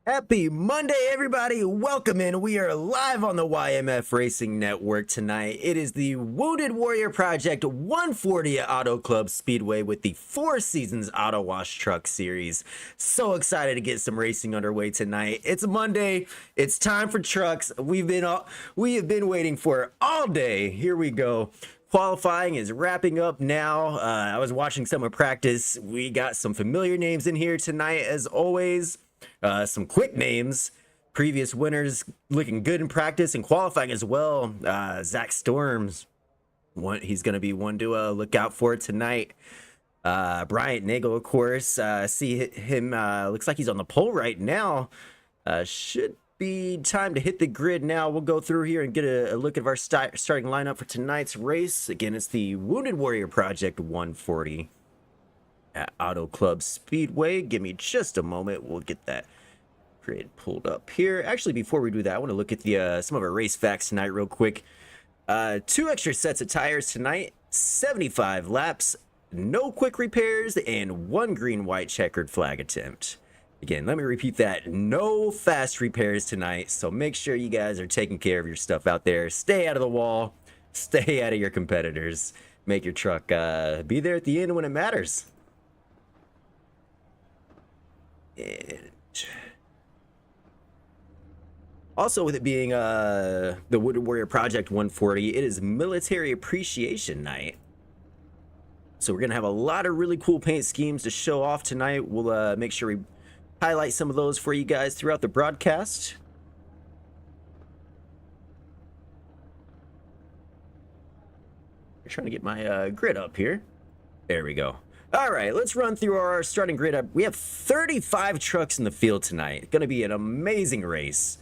Happy Monday, everybody. Welcome in. We are live on the YMF Racing Network tonight. It is the Wounded Warrior Project 140 at Auto Club Speedway with the Four Seasons Auto Wash Truck Series. So excited to get some racing underway tonight. It's Monday. It's time for trucks. We have been waiting for it all day. Here we go. Qualifying is wrapping up now. I was watching some of practice. We got some familiar names in here tonight, as always. Some quick names, previous winners looking good in practice and qualifying as well. Zach Storms, he's going to be one to look out for tonight. Bryant Nagel, of course, see him, looks like he's on the pole right now. Should be time to hit the grid now. We'll go through here and get a look at our starting lineup for tonight's race. Again, it's the Wounded Warrior Project 140 at Auto Club Speedway. Give me just a moment. We'll get that grid pulled up here. Actually, before we do that, I want to look at the some of our race facts tonight real quick. 2 extra sets of tires tonight, 75 laps, no quick repairs, and 1 green-white checkered flag attempt. Again, let me repeat that. No fast repairs tonight, so make sure you guys are taking care of your stuff out there. Stay out of the wall. Stay out of your competitors. Make your truck be there at the end when it matters. And also, with it being the Wounded Warrior Project 140, it is Military Appreciation Night. So we're going to have a lot of really cool paint schemes to show off tonight. We'll make sure we highlight some of those for you guys throughout the broadcast. I'm trying to get my grid up here. There we go. All right, let's run through our starting grid up. We have 35 trucks in the field tonight. Going to be an amazing race.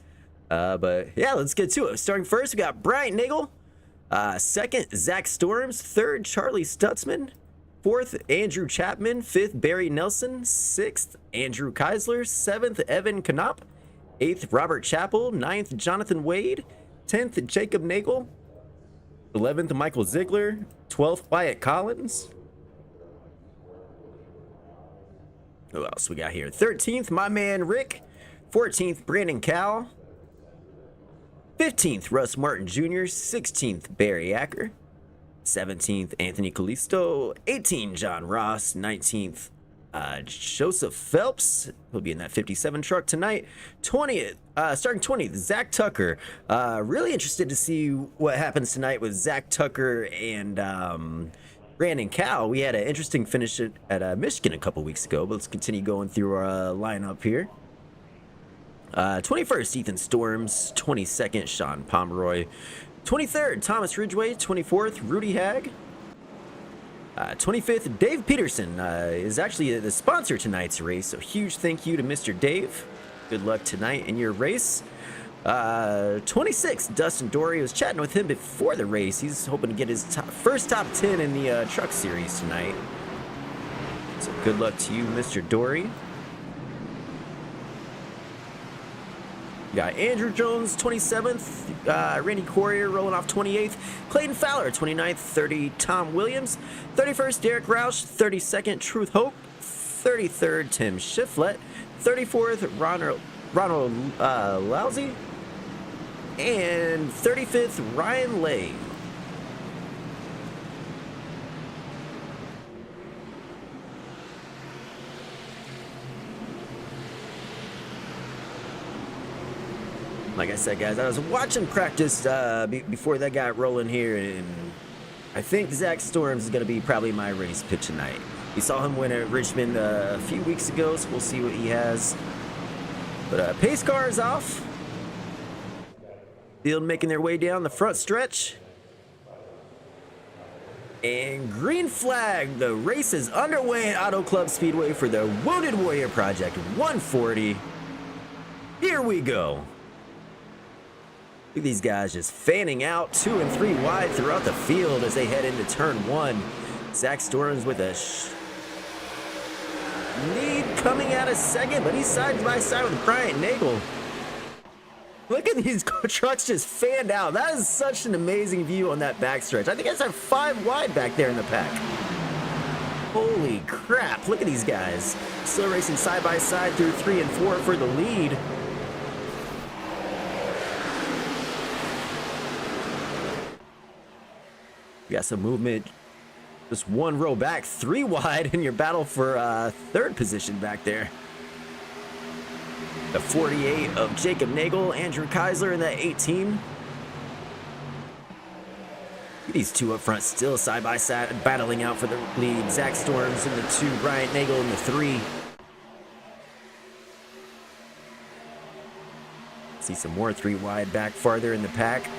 But yeah, let's get to it. Starting first, we got Bryant Nagel. Second, Zach Storms. Third, Charlie Stutzman. Fourth, Andrew Chapman. Fifth, Barry Nelson. Sixth, Andrew Keisler. Seventh, Evan Knopp. Eighth, Robert Chappell. Ninth, Jonathan Wade. 10th, Jacob Nagel. 11th, Michael Ziegler. 12th, Wyatt Collins. Who else we got here? 13th, my man Rick. 14th, Brandon Cowell. 15th, Russ Martin Jr. 16th, Barry Acker. 17th, Anthony Callisto. 18th, John Ross. 19th, Joseph Phelps. He'll be in that 57 truck tonight. 20th, starting 20th, Zach Tucker. Really interested to see what happens tonight with Zach Tucker and Brandon Cowell. We had an interesting finish at Michigan a couple weeks ago, but let's continue going through our lineup here. 21st, Ethan Storms. 22nd, Sean Pomeroy. 23rd, Thomas Ridgway. 24th, Rudy Hag. 25th, Dave Peterson is actually the sponsor of tonight's race, so huge thank you to Mr. Dave. Good luck tonight in your race. 26th, Dustin Dory. I was chatting with him before the race. He's hoping to get his first top 10 in the truck series tonight. So good luck to you, Mr. Dory. We got Andrew Jones, 27th. Randy Corrier rolling off 28th. Clayton Fowler, 29th. 30, Tom Williams. 31st, Derek Roush. 32nd, Truth Hope. 33rd, Tim Shiflett. 34th, Ronald Lousy. And 35th, Ryan Lay. Like I said, guys, I was watching practice before that got rolling here, and I think Zach Storms is going to be probably my race pick tonight. We saw him win at Richmond a few weeks ago, so we'll see what he has. But pace car is off. Field making their way down the front stretch. And green flag, the race is underway at Auto Club Speedway for the Wounded Warrior Project 140. Here we go. Look at these guys just fanning out 2 and 3 wide throughout the field as they head into turn 1. Zach Storms with a lead coming out of second, but he's side by side with Bryant Nagel. Look at these trucks just fanned out. That is such an amazing view on that backstretch. I think I said 5 wide back there in the pack. Holy crap, look at these guys. Still racing side by side through 3 and 4 for the lead. We got some movement. Just one row back, 3 wide in your battle for third position back there. The 48 of Jacob Nagel, Andrew Keisler in that 18. These two up front still side by side battling out for the lead. Zach Storms in the 2, Bryant Nagel in the 3. See some more 3 wide back farther in the pack.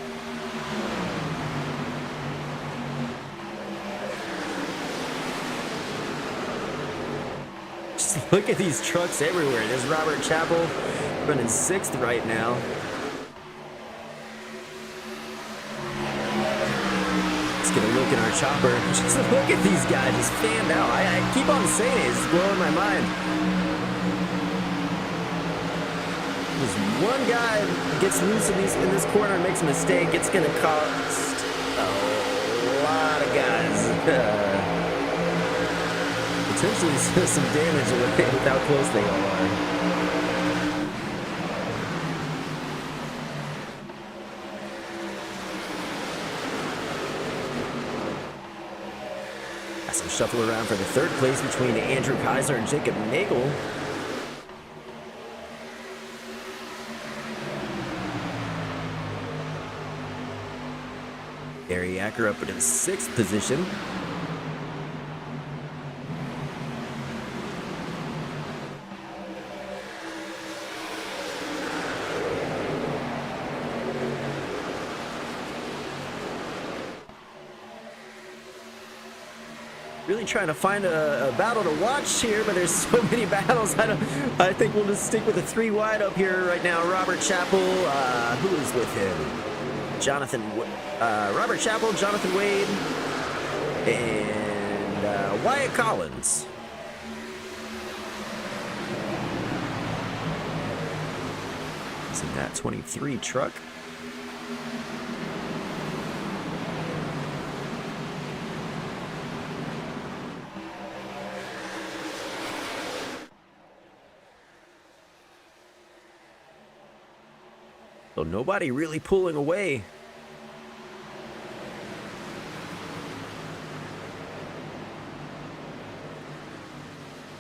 Just look at these trucks everywhere. There's Robert Chappell running 6th right now. Get a look at our chopper. Just look at these guys just fanned out. I keep on saying it, it's blowing my mind. Just one guy gets loose in this corner and makes a mistake, it's gonna cost a lot of guys potentially some damage with how close they all are. Some shuffle around for the 3rd place between Andrew Keisler and Jacob Nagel. Gary Acker up in 6th position. Really trying to find a battle to watch here, but there's so many battles. I think we'll just stick with the 3 wide up here right now. Robert Chappell, who is with him? Robert Chappell, Jonathan Wade, and Wyatt Collins. It's in that 23 truck. So nobody really pulling away.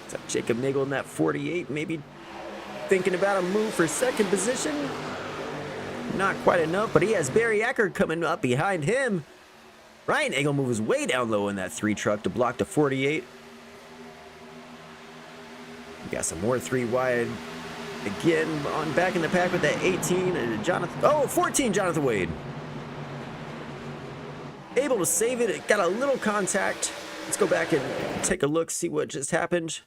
So Jacob Nagel in that 48, maybe thinking about a move for 2nd position. Not quite enough, but he has Barry Acker coming up behind him. Ryan Nagel moves way down low in that 3 truck to block the 48. We got some more 3 wide. Again, on back in the pack with that 18, Jonathan. Oh, 14, Jonathan Wade. Able to save it. It got a little contact. Let's go back and take a look, see what just happened. I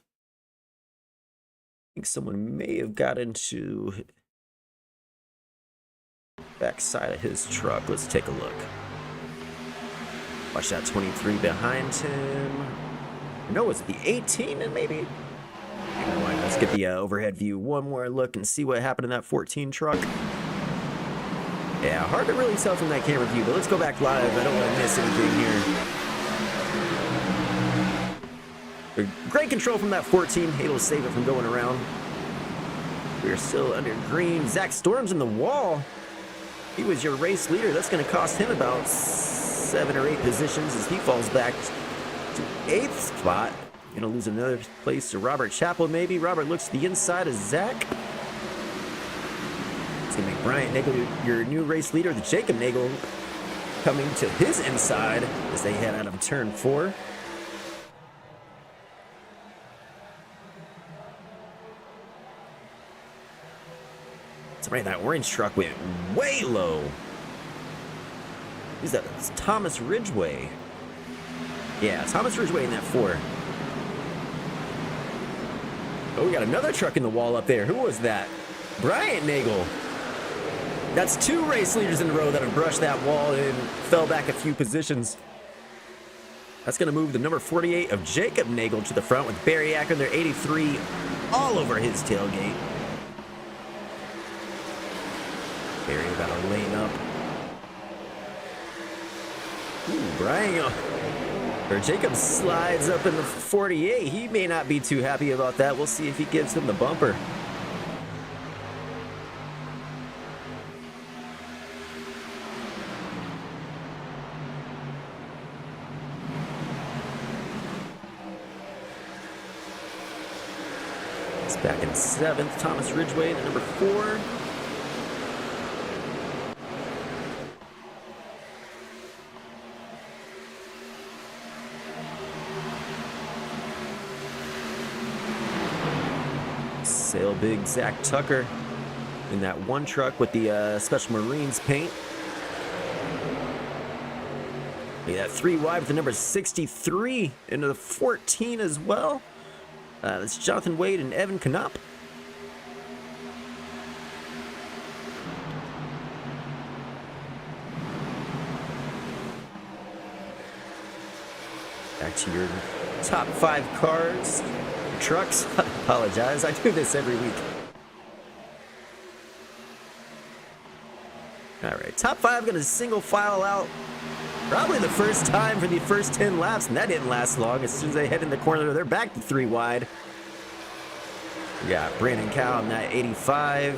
think someone may have got into backside of his truck. Let's take a look. Watch that 23 behind him. No, it's the 18 and maybe. Let's get the overhead view. One more look and see what happened in that 14 truck. Yeah, hard to really tell from that camera view, but let's go back live. I don't want to miss anything here. Great control from that 14. Able to save it from going around. We are still under green. Zach Storms in the wall. He was your race leader. That's going to cost him about 7 or 8 positions as he falls back to 8th spot. Gonna lose another place to Robert Chappell, maybe. Robert looks to the inside of Zach. It's gonna make Bryant Nagel your new race leader. The Jacob Nagel coming to his inside as they head out of turn 4. It's right, that orange truck went way low. Who's that? It's Thomas Ridgway. Yeah, Thomas Ridgway in that 4. Oh, we got another truck in the wall up there. Who was that? Bryant Nagel. That's 2 race leaders in a row that have brushed that wall and fell back a few positions. That's going to move the number 48 of Jacob Nagel to the front with Barry Acker, their 83, all over his tailgate. Barry about a lane up. Ooh, Brian. Or Jacob slides up in the 48. He may not be too happy about that. We'll see if he gives him the bumper. It's back in 7th. Thomas Ridgway to number 4. Sail big Zach Tucker in that one truck with the Special Marines paint. Look at that 3 wide with the number 63 into the 14 as well. That's Jonathan Wade and Evan Knopp. Back to your top 5 cars. Trucks. I apologize. I do this every week. All right, top 5 going to single file out. Probably the first time for the first 10 laps, and that didn't last long. As soon as they head in the corner, they're back to 3 wide. We got Brandon Cow in that 85.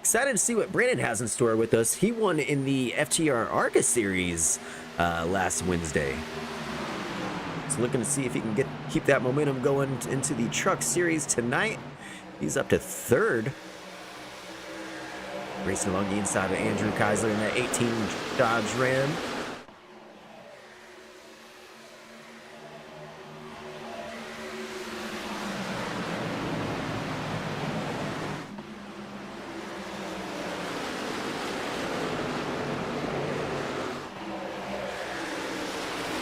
Excited to see what Brandon has in store with us. He won in the FTR ARCA series last Wednesday. So looking to see if he can keep that momentum going into the truck series tonight. He's up to 3rd. Racing along the inside of Andrew Keisler in that 18 Dodge Ram.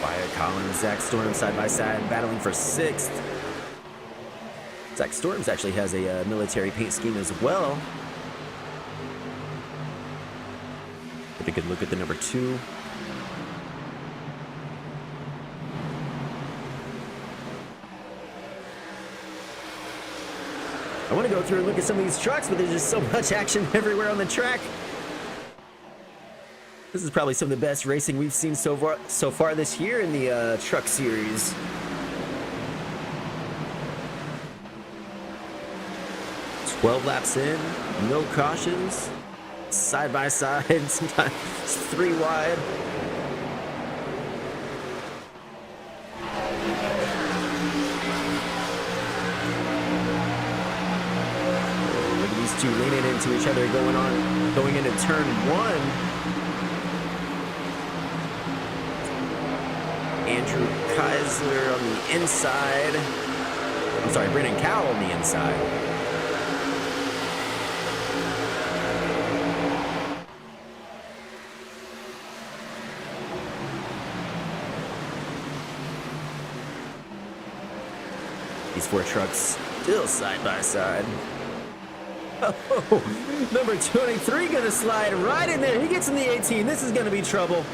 Wyatt Collins, Zach Storm side by side, battling for 6th. Zach Storms actually has a military paint scheme as well. Get a good look at the number 2. I want to go through and look at some of these trucks, but there's just so much action everywhere on the track. This is probably some of the best racing we've seen so far this year in the truck series. "12 laps in, no cautions, side by side, sometimes 3 wide. Look at these two leaning into each other, going into turn 1. Andrew Keisler on the inside. I'm sorry, Brandon Cowell on the inside. These 4 trucks still side by side. Oh, number 23 gonna slide right in there. He gets in the 18. This is gonna be trouble.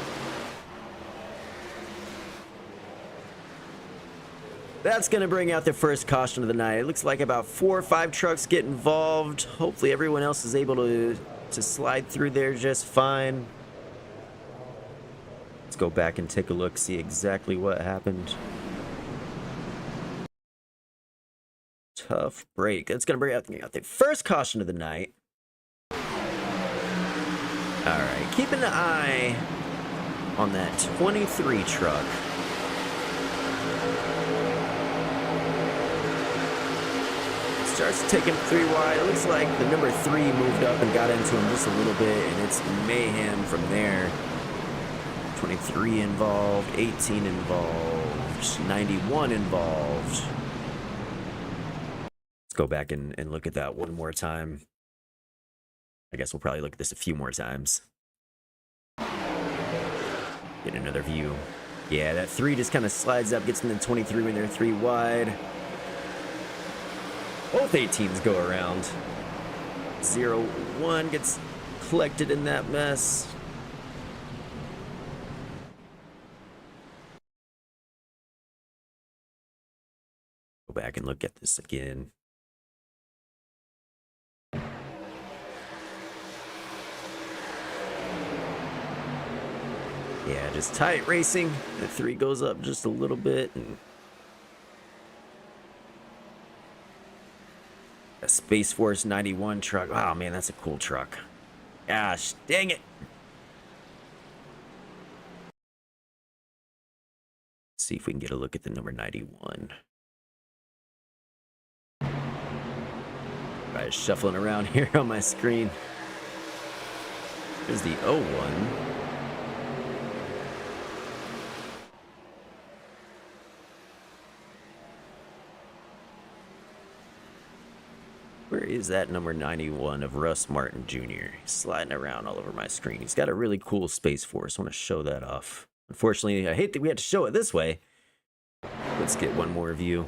That's going to bring out the first caution of the night. It looks like about 4 or 5 trucks get involved. Hopefully everyone else is able to slide through there just fine. Let's go back and take a look, see exactly what happened. Tough break. That's going to bring out the first caution of the night. All right, keeping an eye on that 23 truck. Starts taking 3 wide. It looks like the number 3 moved up and got into him just a little bit, and it's mayhem from there. 23 involved, 18 involved, 91 involved. Let's go back and look at that one more time. I guess we'll probably look at this a few more times. Get another view. Yeah, that 3 just kind of slides up, gets in the 23 when they're 3 wide. Both 18s go around. 0-1 gets collected in that mess. Go back and look at this again. Yeah, just tight racing. The 3 goes up just a little bit. And a Space Force 91 truck. Oh, man, that's a cool truck. Gosh, dang it. Let's see if we can get a look at the number 91. Right, shuffling around here on my screen. There's the 01. Where is that number 91 of Russ Martin Jr.? He's sliding around all over my screen. He's got a really cool Space Force. I want to show that off. Unfortunately, I hate that we had to show it this way. Let's get one more view.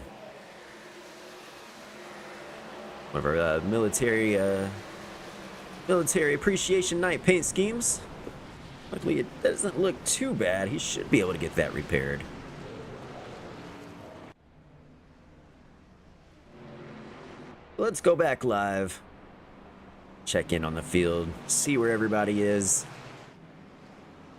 One of our military appreciation night paint schemes. Luckily, it doesn't look too bad. He should be able to get that repaired. Let's go back live. Check in on the field. See where everybody is.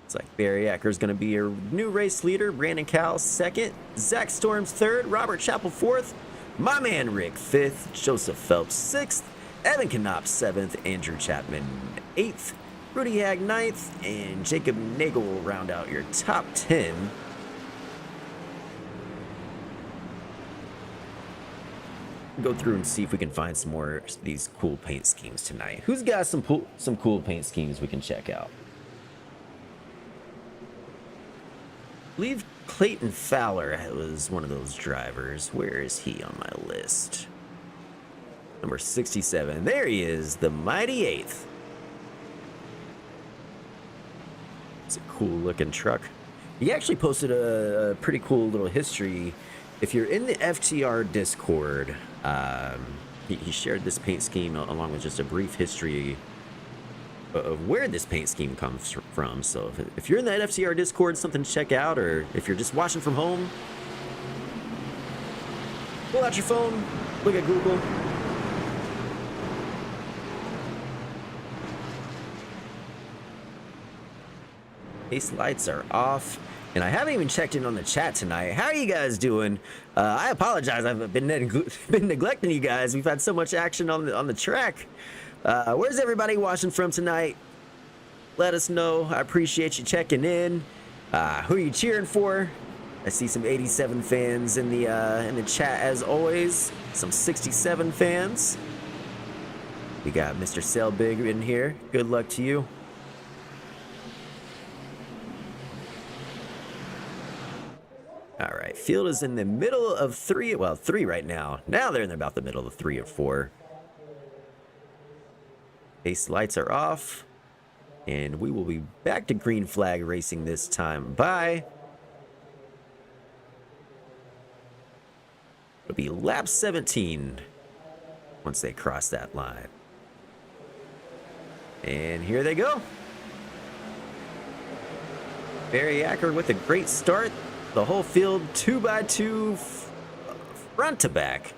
Looks like Barry Acker's going to be your new race leader. Brandon Cowell second. Zach Storms third. Robert Chappell fourth. My man Rick fifth. Joseph Phelps sixth. Evan Knopp seventh. Andrew Chapman eighth. Rudy Hag ninth. And Jacob Nagel will round out your top 10. Go through and see if we can find some more of these cool paint schemes tonight. Who's got some cool paint schemes we can check out? I believe Clayton Fowler was one of those drivers. Where is he on my list? Number 67. There he is, the mighty 8th. It's a cool looking truck. He actually posted a pretty cool little history. If you're in the FTR Discord, he shared this paint scheme along with just a brief history of where this paint scheme comes from. So if you're in that FTR Discord, something to check out, or if you're just watching from home, pull out your phone, look at Google. Base lights are off. And I haven't even checked in on the chat tonight. How are you guys doing? I apologize. I've been neglecting you guys. We've had so much action on the track. Where's everybody watching from tonight? Let us know. I appreciate you checking in. Who are you cheering for? I see some 87 fans in the chat as always. Some 67 fans. We got Mr. Selbig in here. Good luck to you. All right, field is in the middle of 3. Well, 3 right now. Now they're in about the middle of 3 or 4. Base lights are off. And we will be back to green flag racing this time. Bye. It'll be lap 17 once they cross that line. And here they go. Barry Acker with a great start. The whole field 2x2 front to back.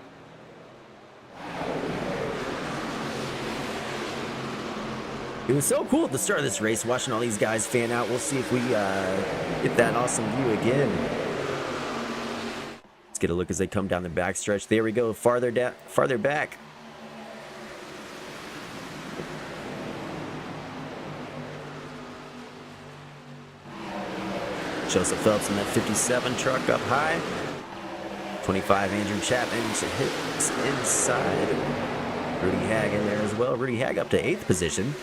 It was so cool at the start of this race watching all these guys fan out. We'll see if we get that awesome view again. Let's get a look as they come down the backstretch. There we go, farther back. Joseph Phelps in that 57 truck up high. 25 Andrew Chapman hits inside. Rudy Hag in there as well. Rudy Hag up to 8th position.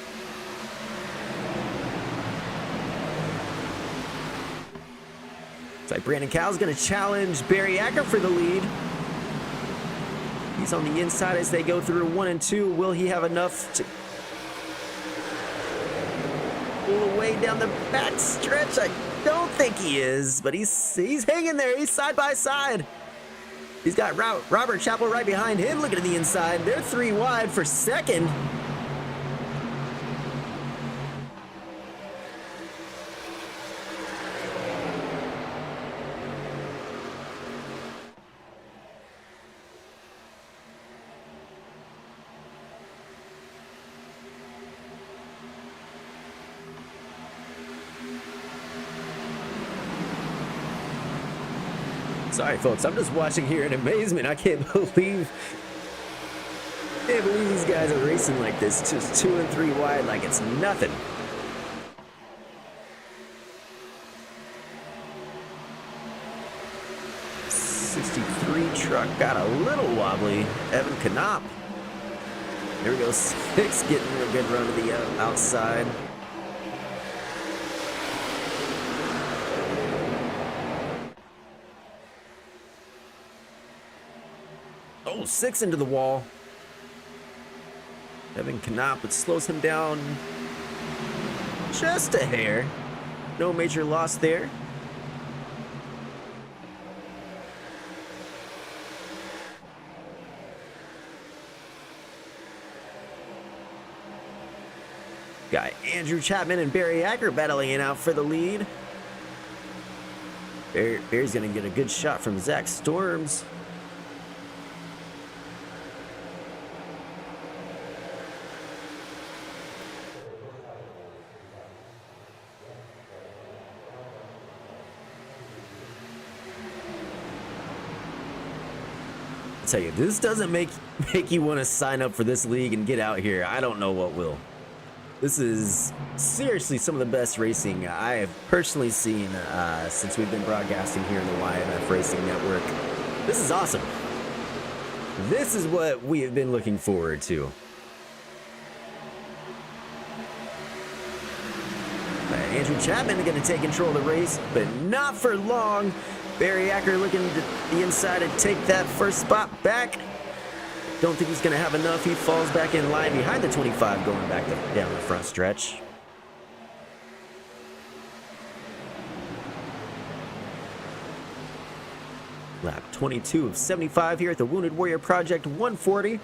Looks like Brandon Cowell's going to challenge Barry Acker for the lead. He's on the inside as they go through 1 and 2. Will he have enough to pull away down the back stretch? I don't think he is, but he's hanging there. He's side by side. He's got Robert Chappell right behind him looking at the inside. They're 3 wide for second. Sorry, folks. I'm just watching here in amazement. I can't believe these guys are racing like this, just 2 and 3 wide, like it's nothing. '63 truck got a little wobbly. Evan Knopp. There we go. 6 getting a good run to the outside. Oh, 6 into the wall. Evan Knopp, it slows him down just a hair. No major loss there. Got Andrew Chapman and Barry Acker battling it out for the lead. Barry's going to get a good shot from Zach Storms. I tell you, this doesn't make you want to sign up for this league and get out here. I don't know what will. This is seriously some of the best racing I have personally seen since we've been broadcasting here in the YMF Racing Network. This is awesome. This is what we have been looking forward to. Andrew Chapman going to take control of the race, but not for long. Barry Acker looking to the inside and take that first spot back. Don't think he's going to have enough. He falls back in line behind the 25 going back down the front stretch. Lap 22 of 75 here at the Wounded Warrior Project 140.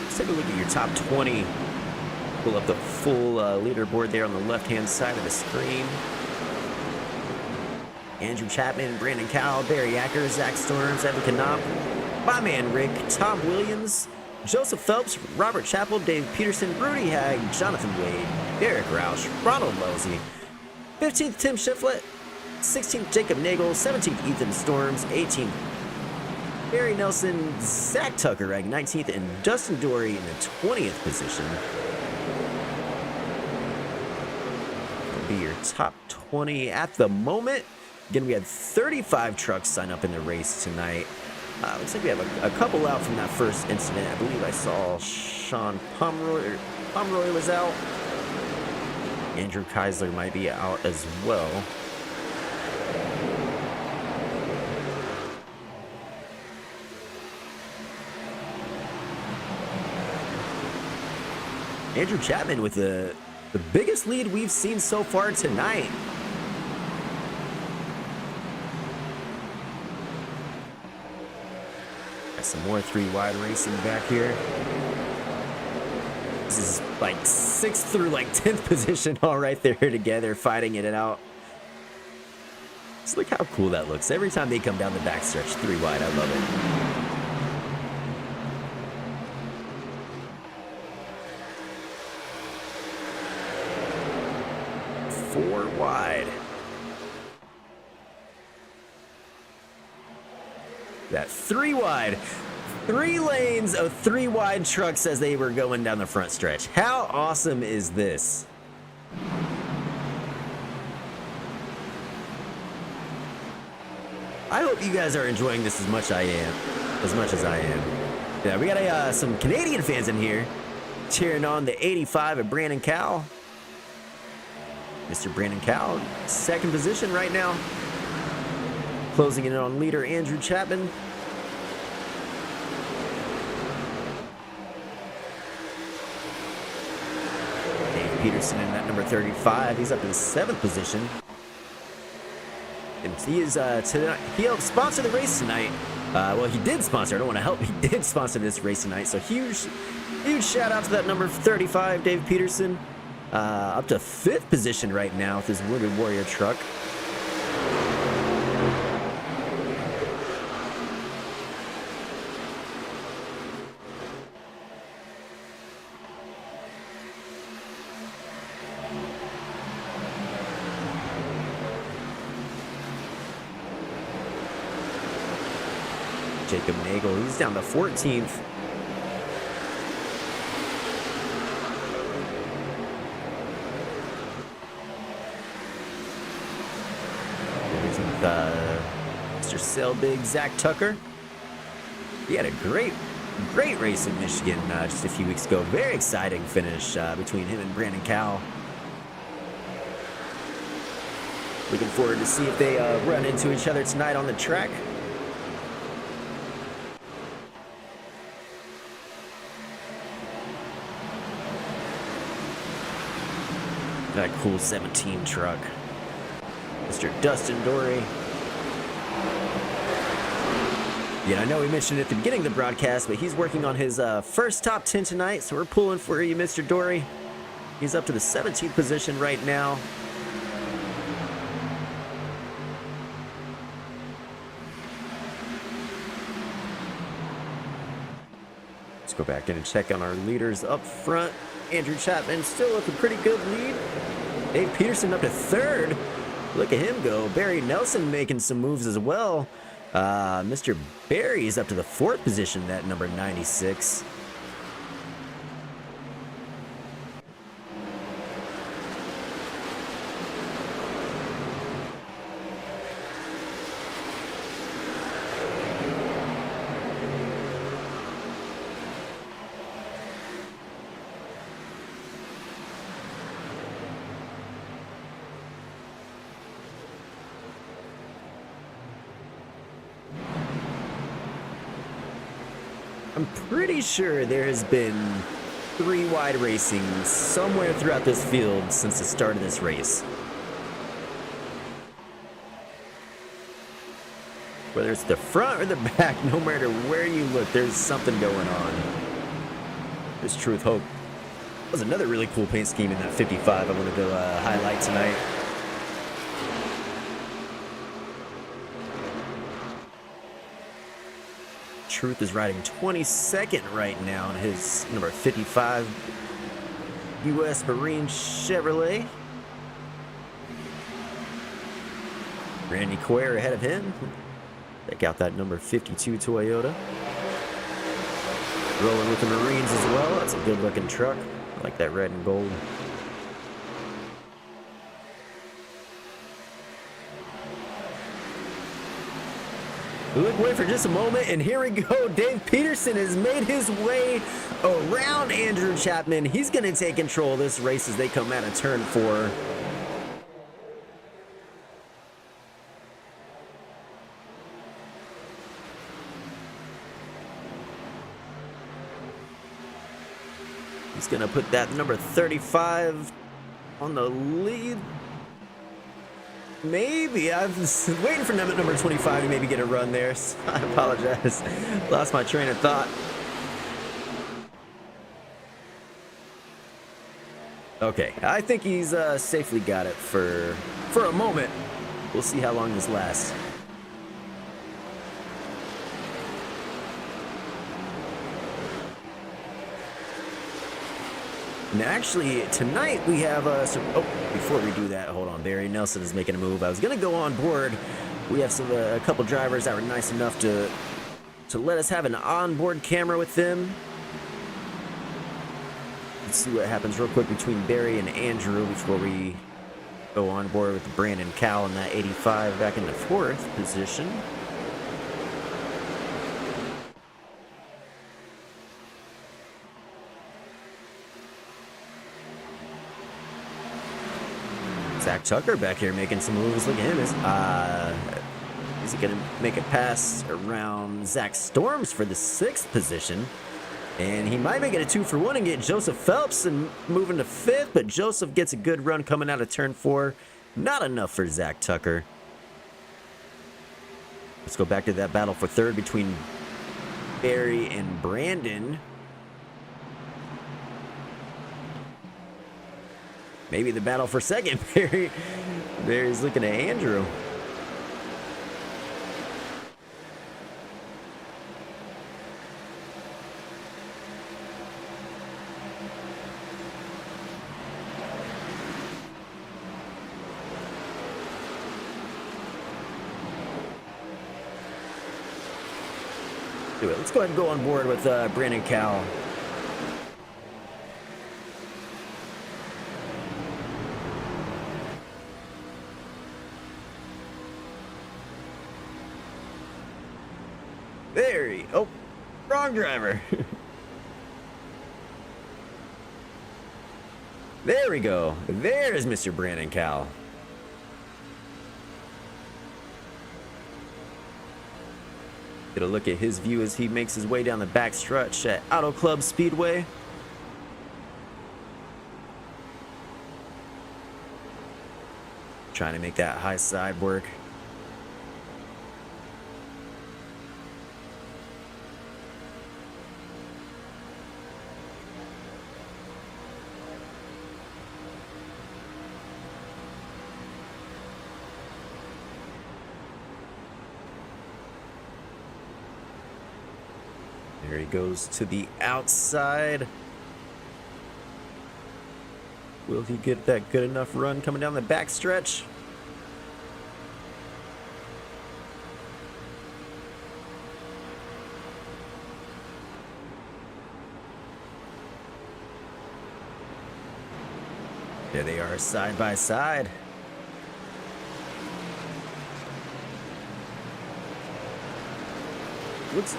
Let's take a look at your top 20. Pull up the full leaderboard there on the left-hand side of the screen. Andrew Chapman, Brandon Cowell, Barry Acker, Zach Storms, Evan Knopp, my man Rick, Tom Williams, Joseph Phelps, Robert Chappell, Dave Peterson, Rudy Hag, Jonathan Wade, Derek Roush, Ronald Wellesley, 15th Tim Shiflett, 16th Jacob Nagel, 17th Ethan Storms, 18th Barry Nelson, Zach Tucker ranked 19th, and Dustin Dory in the 20th position. That'll be your top 20 at the moment. Again, we had 35 trucks sign up in the race tonight. Looks like we have a couple out from that first incident. I believe I saw Sean Pomeroy was out. Andrew Keisler might be out as well. Andrew Chapman with the biggest lead we've seen so far tonight. Got some more 3 wide racing back here. This is like 6th through like 10th position all right there together, fighting it out. Just look how cool that looks. Every time they come down the backstretch 3 wide, I love it. 4 wide. That 3 wide. 3 lanes of 3 wide trucks as they were going down the front stretch. How awesome is this? I hope you guys are enjoying this as much as I am. Yeah, we got some Canadian fans in here cheering on the 85 of Brandon Cowell. Mr. Brandon Cowell, 2nd position right now. Closing in on leader Andrew Chapman. Dave Peterson in that number 35. He's up in 7th position. And he is he helped sponsor the race tonight. Well, he did sponsor. I don't want to help. He did sponsor this race tonight. So huge shout out to that number 35, Dave Peterson. Up to 5th position right now with his Wounded Warrior truck. Jacob Nagel. He's down to 14th. Mr. Selbig, Zach Tucker. He had a great race in Michigan just a few weeks ago. Very exciting finish between him and Brandon Cowell. Looking forward to see if they run into each other tonight on the track. That cool 17 truck. Mr. Dustin Dory. Yeah, I know we mentioned it at the beginning of the broadcast, but he's working on his first top 10 tonight, so we're pulling for you, Mr. Dory. He's up to the 17th position right now. Let's go back in and check on our leaders up front. Andrew Chapman still with a pretty good lead. Dave Peterson up to 3rd. Look at him go. Barry Nelson making some moves as well. Mr. Barry is up to the 4th position at number 96. I'm pretty sure there has been 3 wide racing somewhere throughout this field since the start of this race. Whether it's the front or the back, no matter where you look, there's something going on. There's Truth Hope. That was another really cool paint scheme in that 55 I wanted to highlight tonight. Truth is riding 22nd right now in his number 55 U.S. Marine Chevrolet. Randy Quare ahead of him. Check out that number 52 Toyota. Rolling with the Marines as well. That's a good looking truck. I like that red and gold. Look away for just a moment, and here we go. Dave Peterson has made his way around Andrew Chapman. He's going to take control of this race as they come out of turn 4. He's going to put that number 35 on the lead. Maybe. I was waiting for number 25 to maybe get a run there. So I apologize. Lost my train of thought. Okay, I think he's safely got it for a moment. We'll see how long this lasts. And actually, tonight we have before we do that, hold on. Barry Nelson is making a move. I was going to go on board. We have a couple drivers that were nice enough to let us have an onboard camera with them. Let's see what happens real quick between Barry and Andrew before we go on board with Brandon Cowell in that 85 back in the 4th position. Zach Tucker back here making some moves. Look at him. Is he going to make a pass around Zach Storms for the 6th position? And he might make it a 2-for-1 and get Joseph Phelps and moving to 5th, but Joseph gets a good run coming out of turn 4. Not enough for Zach Tucker. Let's go back to that battle for 3rd between Barry and Brandon. Maybe the battle for 2nd. Barry's looking at Andrew. Do it. Let's go ahead and go on board with Brandon Cowell. There he... Oh, wrong driver. There we go. There's Mr. Brandon Cowell. Get a look at his view as he makes his way down the back stretch at Auto Club Speedway. Trying to make that high side work. There he goes to the outside. Will he get that good enough run coming down the back stretch? There they are, side by side. Looks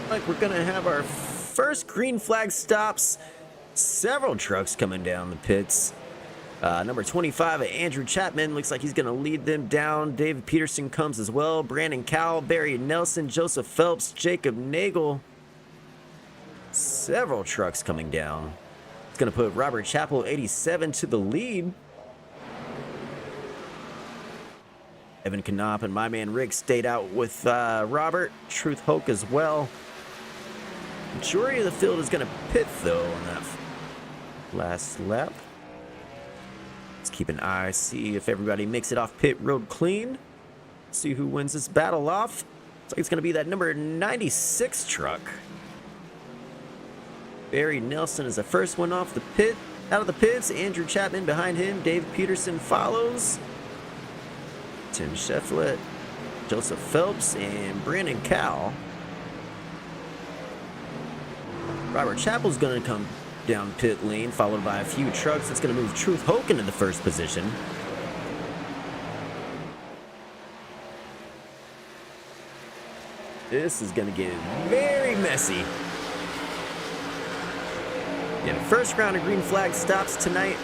like we're gonna have our first green flag stops. Several trucks coming down the pits. Number 25, Andrew Chapman, looks like he's gonna lead them down. David Peterson comes as well. Brandon Cowell, Barry Nelson, Joseph Phelps, Jacob Nagel. Several trucks coming down. It's gonna put Robert Chappell, 87, to the lead. Evan Knopp and my man Rick stayed out with Robert. Truth Hoke as well. Majority of the field is going to pit, though, on that last lap. Let's keep an eye, see if everybody makes it off pit road clean. See who wins this battle off. Looks like it's going to be that number 96 truck. Barry Nelson is the first one off the pit. Out of the pits, Andrew Chapman behind him. Dave Peterson follows. Tim Shefflett, Joseph Phelps, and Brandon Cowell. Robert Chappell's going to come down pit lane, followed by a few trucks. That's going to move Truth Hoke into the first position. This is going to get very messy. Yeah, first round of green flag stops tonight.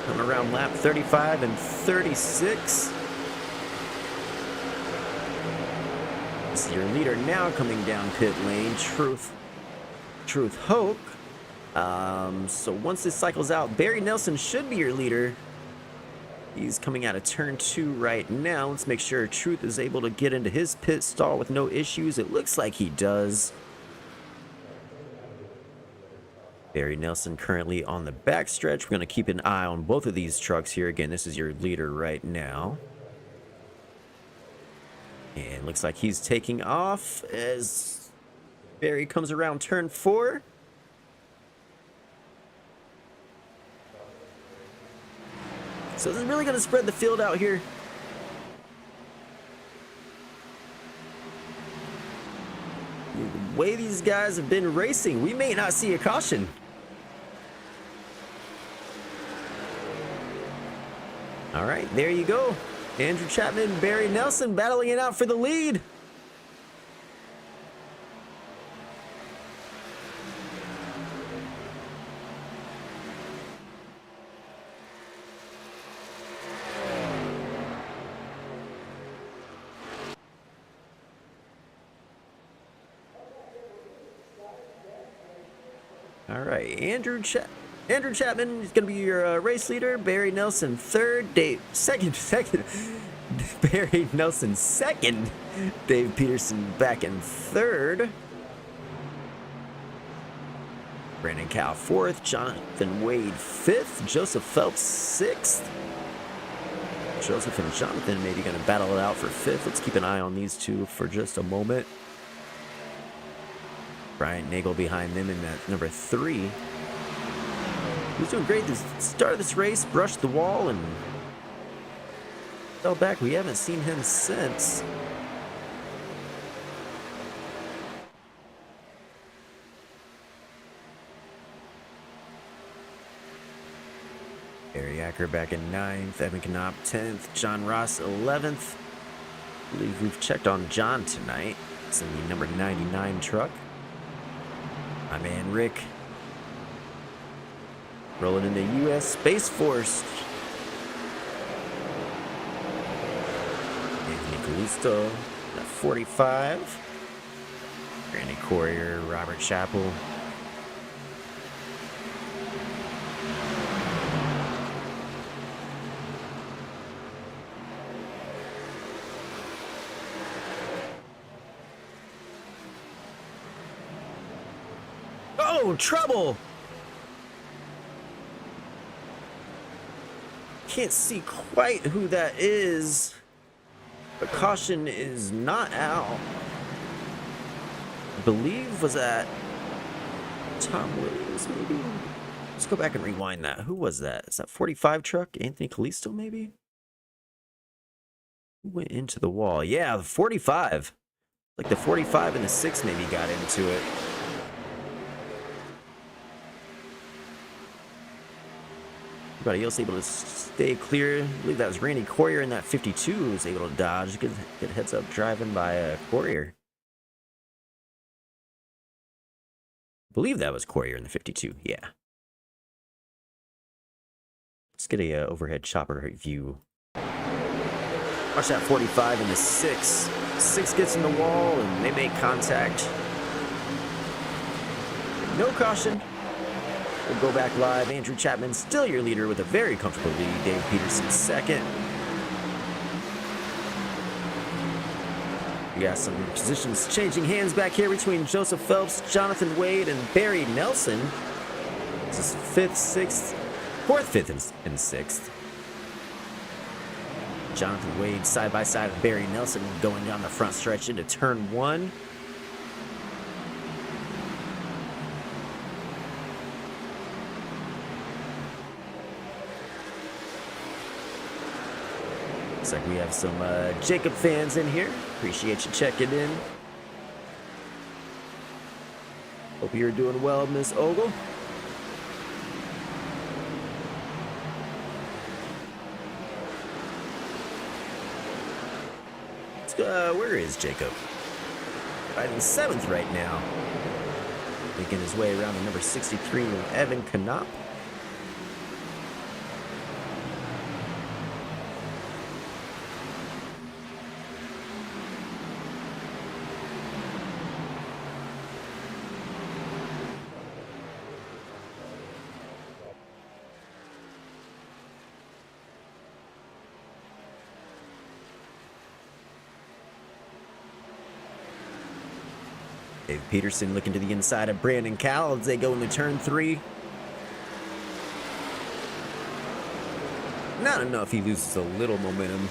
Coming around lap 35 and 36. This is your leader now coming down pit lane, Truth Hoke. So once this cycles out, Barry Nelson should be your leader. He's coming out of turn 2 right now. Let's make sure Truth is able to get into his pit stall with no issues. It looks like he does. Barry Nelson currently on the backstretch. We're going to keep an eye on both of these trucks here. Again, this is your leader right now. And looks like he's taking off as Barry comes around turn 4. So this is really going to spread the field out here. The way these guys have been racing, we may not see a caution. All right, there you go. Andrew Chapman, Barry Nelson battling it out for the lead. All right, Andrew Chapman is going to be your race leader. Barry Nelson third. Second. Barry Nelson second. Dave Peterson back in third. Brandon Cowell fourth. Jonathan Wade fifth. Joseph Phelps sixth. Joseph and Jonathan maybe going to battle it out for fifth. Let's keep an eye on these two for just a moment. Brian Nagel behind them in that number 3. He's doing great. The start of this race, brushed the wall and fell back. We haven't seen him since. Acker back in 9th, Evan Knopp 10th, John Ross 11th. I believe we've checked on John tonight. It's in the number 99 truck. My man Rick rolling in the U.S. Space Force. Anthony Callisto at 45. Randy Courier, Robert Chappell. Oh, trouble! Can't see quite who that is, but caution is not out. I believe was that Tom Williams, maybe? Let's go back and rewind that. Who was that? Is that 45 truck? Anthony Callisto, maybe? Who went into the wall? Yeah, the 45. Like the 45 and the 6 maybe got into it. Everybody else able to stay clear. I believe that was Randy Courier in that 52 who was able to dodge. Good heads up driving by Courier. I believe that was Courier in the 52. Yeah. Let's get a overhead chopper view. Watch that 45 and the 6. 6 gets in the wall and they make contact. No caution. We'll go back live. Andrew Chapman still your leader with a very comfortable lead. Dave Peterson second. We got some positions changing hands back here between Joseph Phelps, Jonathan Wade, and Barry Nelson. This is 5th, 6th, 4th, 5th, and 6th. Jonathan Wade side by side with Barry Nelson going down the front stretch into turn 1. Looks like we have some Jacob fans in here. Appreciate you checking in. Hope you're doing well, Miss Ogle. Where is Jacob? Riding 7th right now. Making his way around the number 63 with Evan Knopp. Dave Peterson looking to the inside of Brandon Cowell as they go into turn 3. Not enough, he loses a little momentum.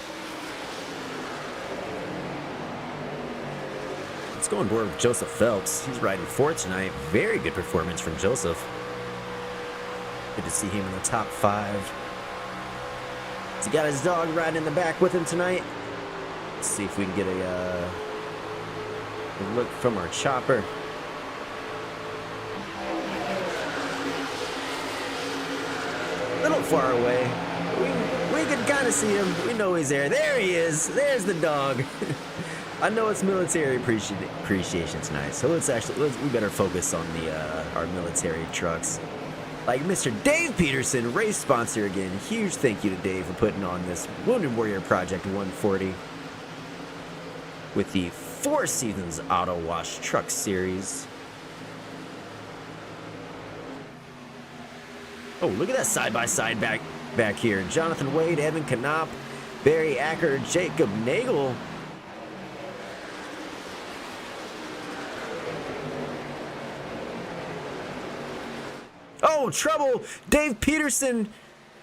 Let's go on board with Joseph Phelps. He's riding 4th tonight. Very good performance from Joseph. Good to see him in the top 5. He's got his dog riding in the back with him tonight. Let's see if we can get a look from our chopper. A little far away. We can kind of see him. We know he's there. There he is. There's the dog. I know it's military appreciation tonight, so we better focus on our military trucks. Like Mr. Dave Peterson, race sponsor again. Huge thank you to Dave for putting on this Wounded Warrior Project 140 with the 4 Seasons Auto Wash Truck Series. Oh, look at that side-by-side back here. Jonathan Wade, Evan Knopp, Barry Acker, Jacob Nagel. Oh, trouble! Dave Peterson,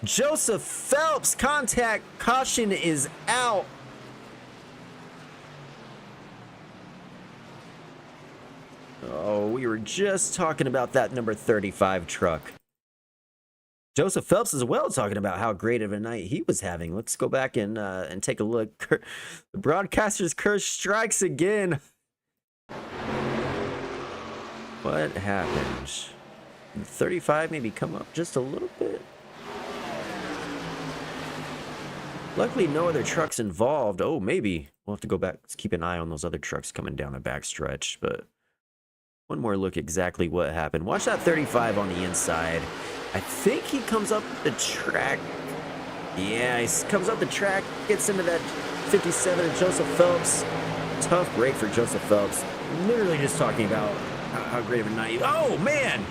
Joseph Phelps, contact, caution is out. Oh, we were just talking about that number 35 truck. Joseph Phelps as well talking about how great of a night he was having. Let's go back and take a look. The broadcaster's curse strikes again. What happened? 35 maybe come up just a little bit. Luckily, no other trucks involved. Oh, maybe. We'll have to go back. Let's keep an eye on those other trucks coming down the backstretch. But one more look exactly what happened. Watch that 35 on the inside. I think he comes up the track. Yeah, he comes up the track, gets into that 57 of Joseph Phelps. Tough break for Joseph Phelps. Literally just talking about how great of a night. Oh, man!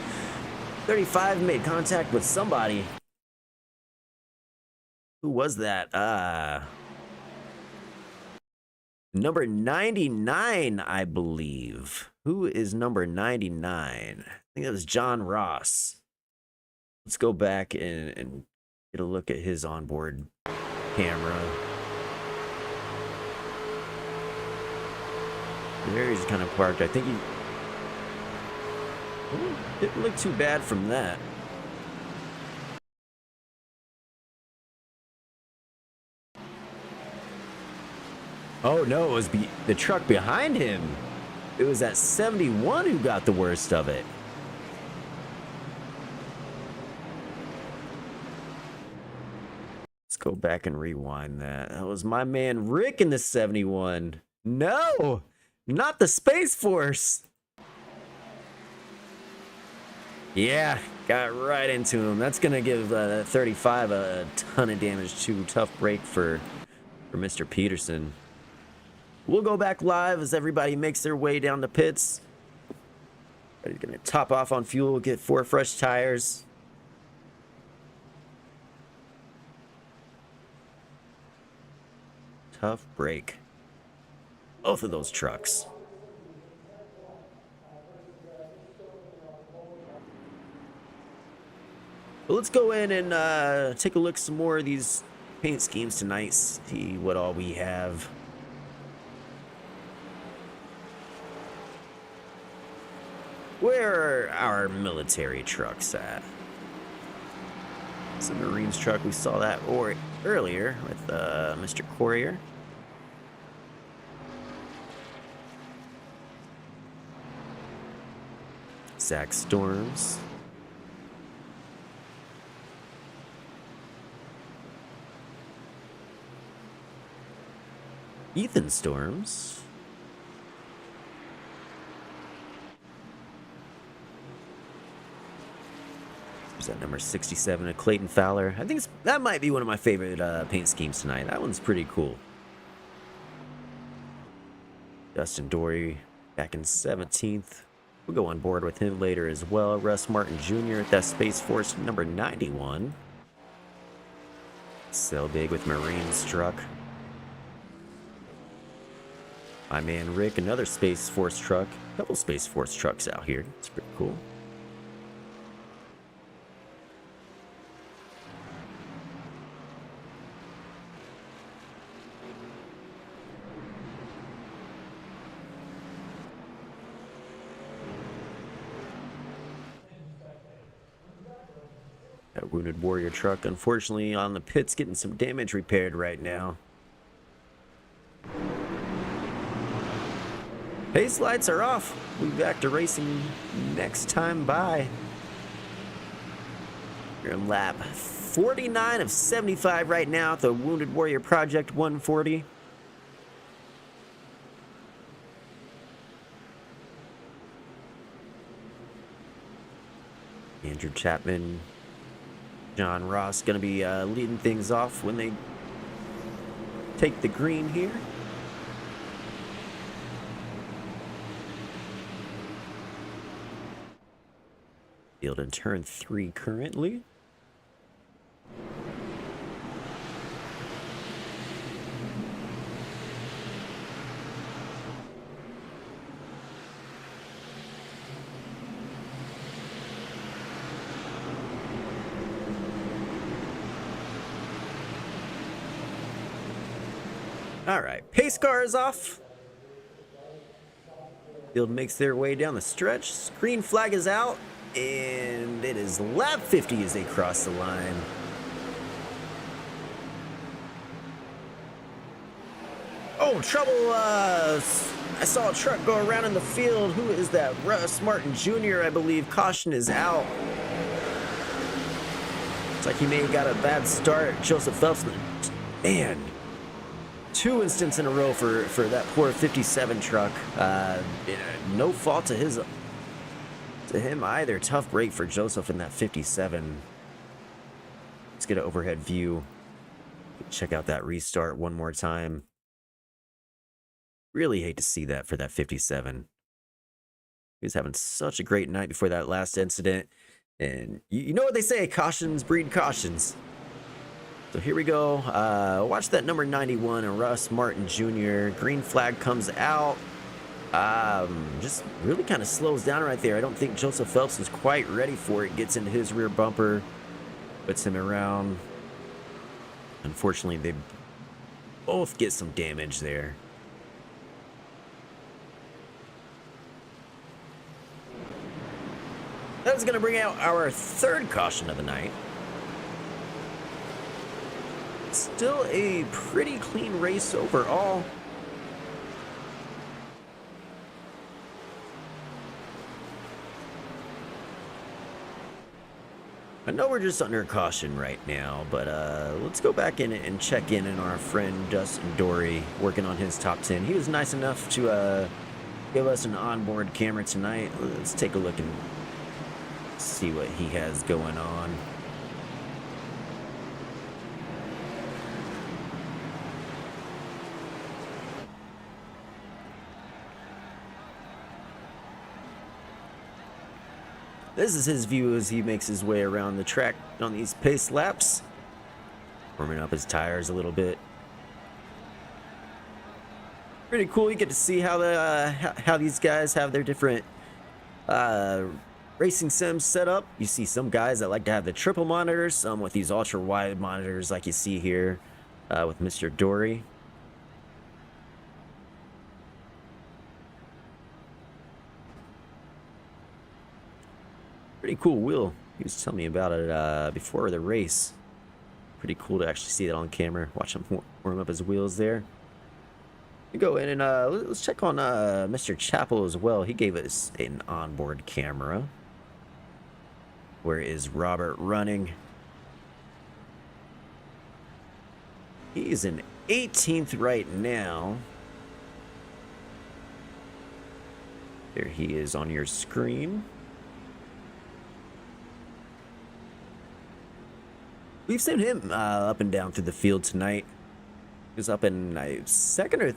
35 made contact with somebody. Who was that? Number 99, I believe. Who is number 99? I think that was John Ross. Let's go back and get a look at his onboard camera. There he's kind of parked. I think he didn't look too bad from that. Oh no, it was the truck behind him. It was that 71 who got the worst of it. Let's go back and rewind that. That was my man Rick in the 71. No, not the Space Force. Yeah, got right into him. That's going to give 35 a ton of damage too. Tough break for Mr. Peterson. We'll go back live as everybody makes their way down the pits. He's going to top off on fuel, get 4 fresh tires. Tough break. Both of those trucks. But let's go in and take a look at some more of these paint schemes tonight. See what all we have. Where are our military trucks at? It's a Marines truck. We saw that earlier with Mr. Courier. Zach Storms. Ethan Storms. There's that number 67 of Clayton Fowler. I think that might be one of my favorite paint schemes tonight. That one's pretty cool. Dustin Dory back in 17th. We'll go on board with him later as well. Russ Martin Jr. at that Space Force number 91. Sell big with Marines truck. My man Rick, another Space Force truck. A couple Space Force trucks out here. It's pretty cool. That Wounded Warrior truck, unfortunately, on the pits, getting some damage repaired right now. Pace lights are off. We'll be back to racing next time by. We're in lap 49 of 75 right now at the Wounded Warrior Project 140. Andrew Chapman, John Ross going to be leading things off when they take the green here. Field in turn 3 currently. All right, pace car is off. Field makes their way down the stretch. Green flag is out, and it is lap 50 as they cross the line. Oh, trouble. I saw a truck go around in the field. Who is that? Russ Martin Jr., I believe. Caution is out. Looks like he may have got a bad start. Joseph Phelps Man, two incidents in a row for that poor 57 truck. No fault to him either. Tough break for Joseph in that 57. Let's get an overhead view. Check out that restart one more time. Really hate to see that for that 57. He was having such a great night before that last incident. And you know what they say, cautions breed cautions. So here we go. Watch that number 91 and Russ Martin Jr. Green flag comes out. Just really kind of slows down right there. I don't think Joseph Phelps is quite ready for it. Gets into his rear bumper, puts him around. Unfortunately, they both get some damage there. That's going to bring out our third caution of the night. Still a pretty clean race overall. I know we're just under caution right now, but let's go back in and check in on our friend Dustin Dory, working on his top 10. He was nice enough to give us an onboard camera tonight. Let's take a look and see what he has going on. This is his view as he makes his way around the track on these pace laps. Warming up his tires a little bit. Pretty cool. You get to see how these guys have their different racing sims set up. You see some guys that like to have the triple monitors, some with these ultra wide monitors like you see here with Mr. Dory. Pretty cool wheel. He was telling me about it before the race. Pretty cool to actually see that on camera. Watch him warm up his wheels there. We go in and let's check on Mr. Chappell as well. He gave us an onboard camera. Where is Robert running? He's in 18th right now. There he is on your screen. We've seen him up and down through the field tonight. He was up in second or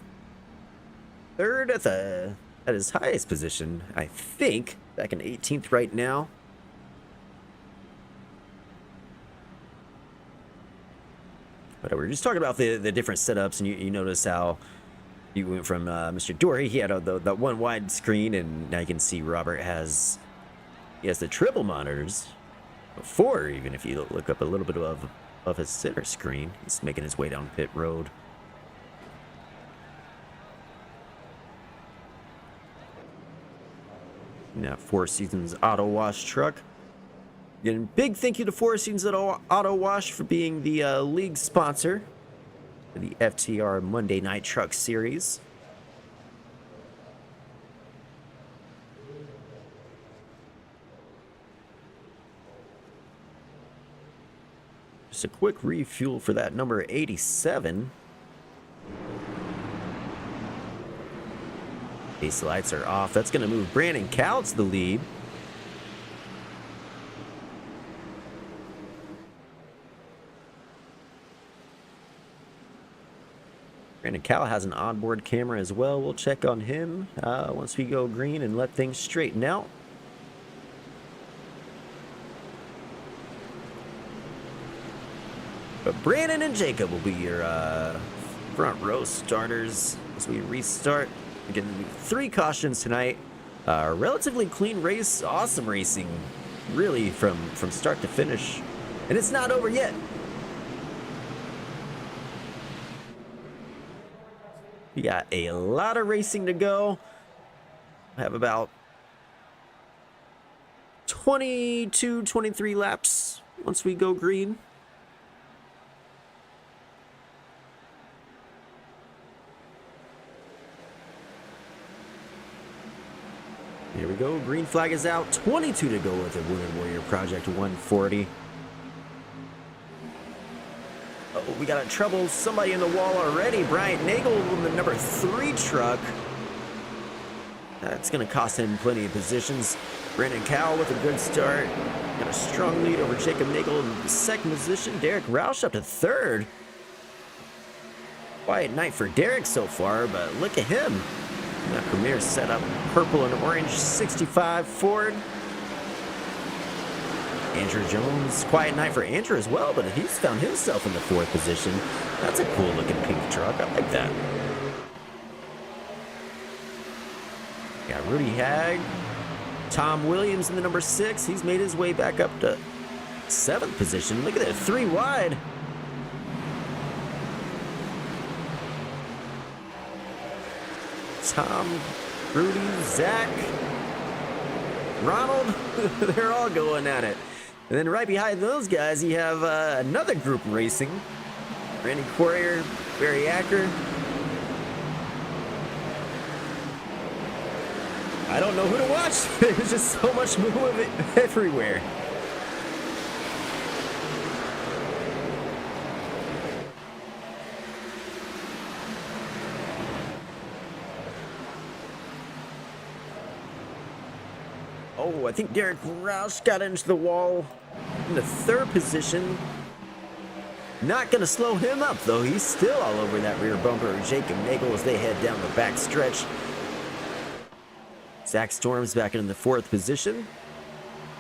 third at his highest position, I think. Back in 18th right now. But we're just talking about the different setups, and you notice how you went from Mr. Dory. He had that one wide screen, and now you can see Robert has the triple monitors. Before, even if you look up a little bit of his center screen, he's making his way down pit road. And that Four Seasons Auto Wash truck. Again, big thank you to Four Seasons Auto Wash for being the league sponsor for the FTR Monday Night Truck Series. Just a quick refuel for that number 87. These lights are off. That's going to move Brandon Cal to the lead. Brandon Cal has an onboard camera as well. We'll check on him once we go green and let things straighten out. But Brandon and Jacob will be your front row starters as we restart. Again, 3 cautions tonight. Relatively clean race, awesome racing, really from start to finish. And it's not over yet. We got a lot of racing to go. I have about 22, 23 laps once we go green. Here we go. Green flag is out. 22 to go with the Wounded Warrior Project 140. Oh, we got trouble. Somebody in the wall already. Bryant Nagel in the number 3 truck. That's going to cost him plenty of positions. Brandon Cowell with a good start. Got a strong lead over Jacob Nagel in the 2nd position. Derek Roush up to 3rd. Quiet night for Derek so far, but look at him. That Premier set up purple and orange 65 Ford. Andrew Jones, quiet night for Andrew as well, but he's found himself in the 4th position. That's a cool looking pink truck. I like that. Got Rudy Hag. Tom Williams in the number 6. He's made his way back up to 7th position. Look at that, 3 wide. Tom, Rudy, Zach, Ronald, they're all going at it. And then right behind those guys, you have another group racing. Randy Courier, Barry Acker. I don't know who to watch. There's just so much movement everywhere. Oh, I think Derek Roush got into the wall in the 3rd position. Not going to slow him up, though. He's still all over that rear bumper. Jacob Nagel as they head down the back stretch. Zach Storms back in the 4th position.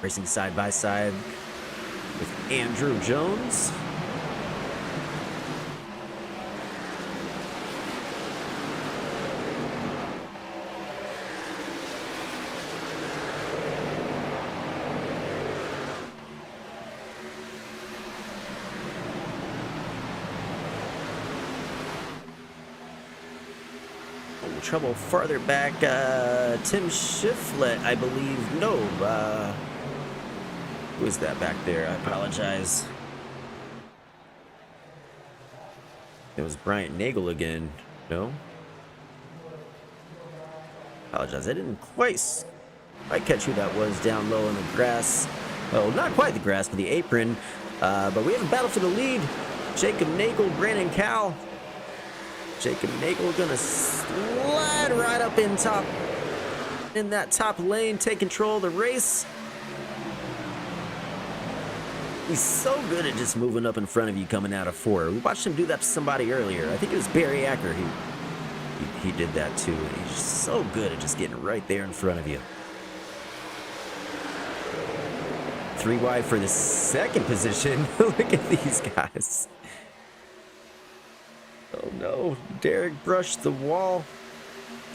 Racing side by side with Andrew Jones. Trouble farther back. Tim Shiflett, I believe. No, who is that back there? I apologize. It was Bryant Nagel again. No? Apologize. I didn't quite catch who that was down low in the grass. Well, not quite the grass, but the apron. But we have a battle for the lead. Jacob Nagel, Brandon Cowell. Jacob Nagel gonna slide right up in that top lane, take control of the race. He's so good at just moving up in front of you coming out of 4. We watched him do that to somebody earlier. I think it was Barry Acker. He did that too. And he's just so good at just getting right there in front of you. 3 wide for the 2nd position. Look at these guys. Oh no, Derek brushed the wall.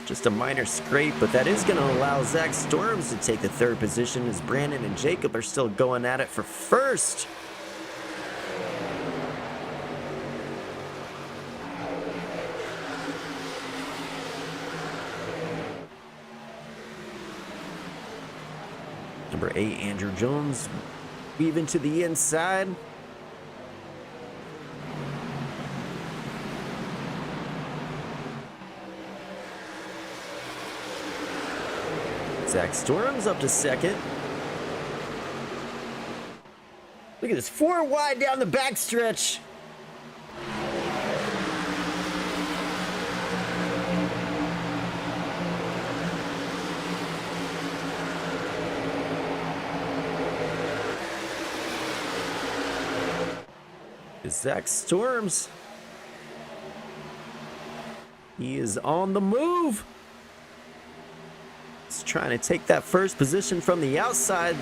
Just a minor scrape, but that is going to allow Zach Storms to take the 3rd position as Brandon and Jacob are still going at it for 1st. Number 8, Andrew Jones, weaving to the inside. Zach Storms up to 2nd. Look at this, 4 wide down the backstretch. Zach Storms. He is on the move. He's trying to take that 1st position from the outside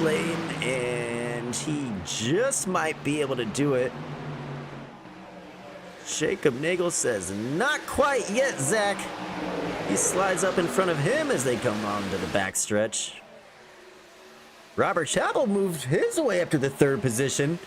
lane, and he just might be able to do it. Jacob Nagel says, not quite yet, Zach. He slides up in front of him as they come on to the backstretch. Robert Chappell moved his way up to the 3rd position.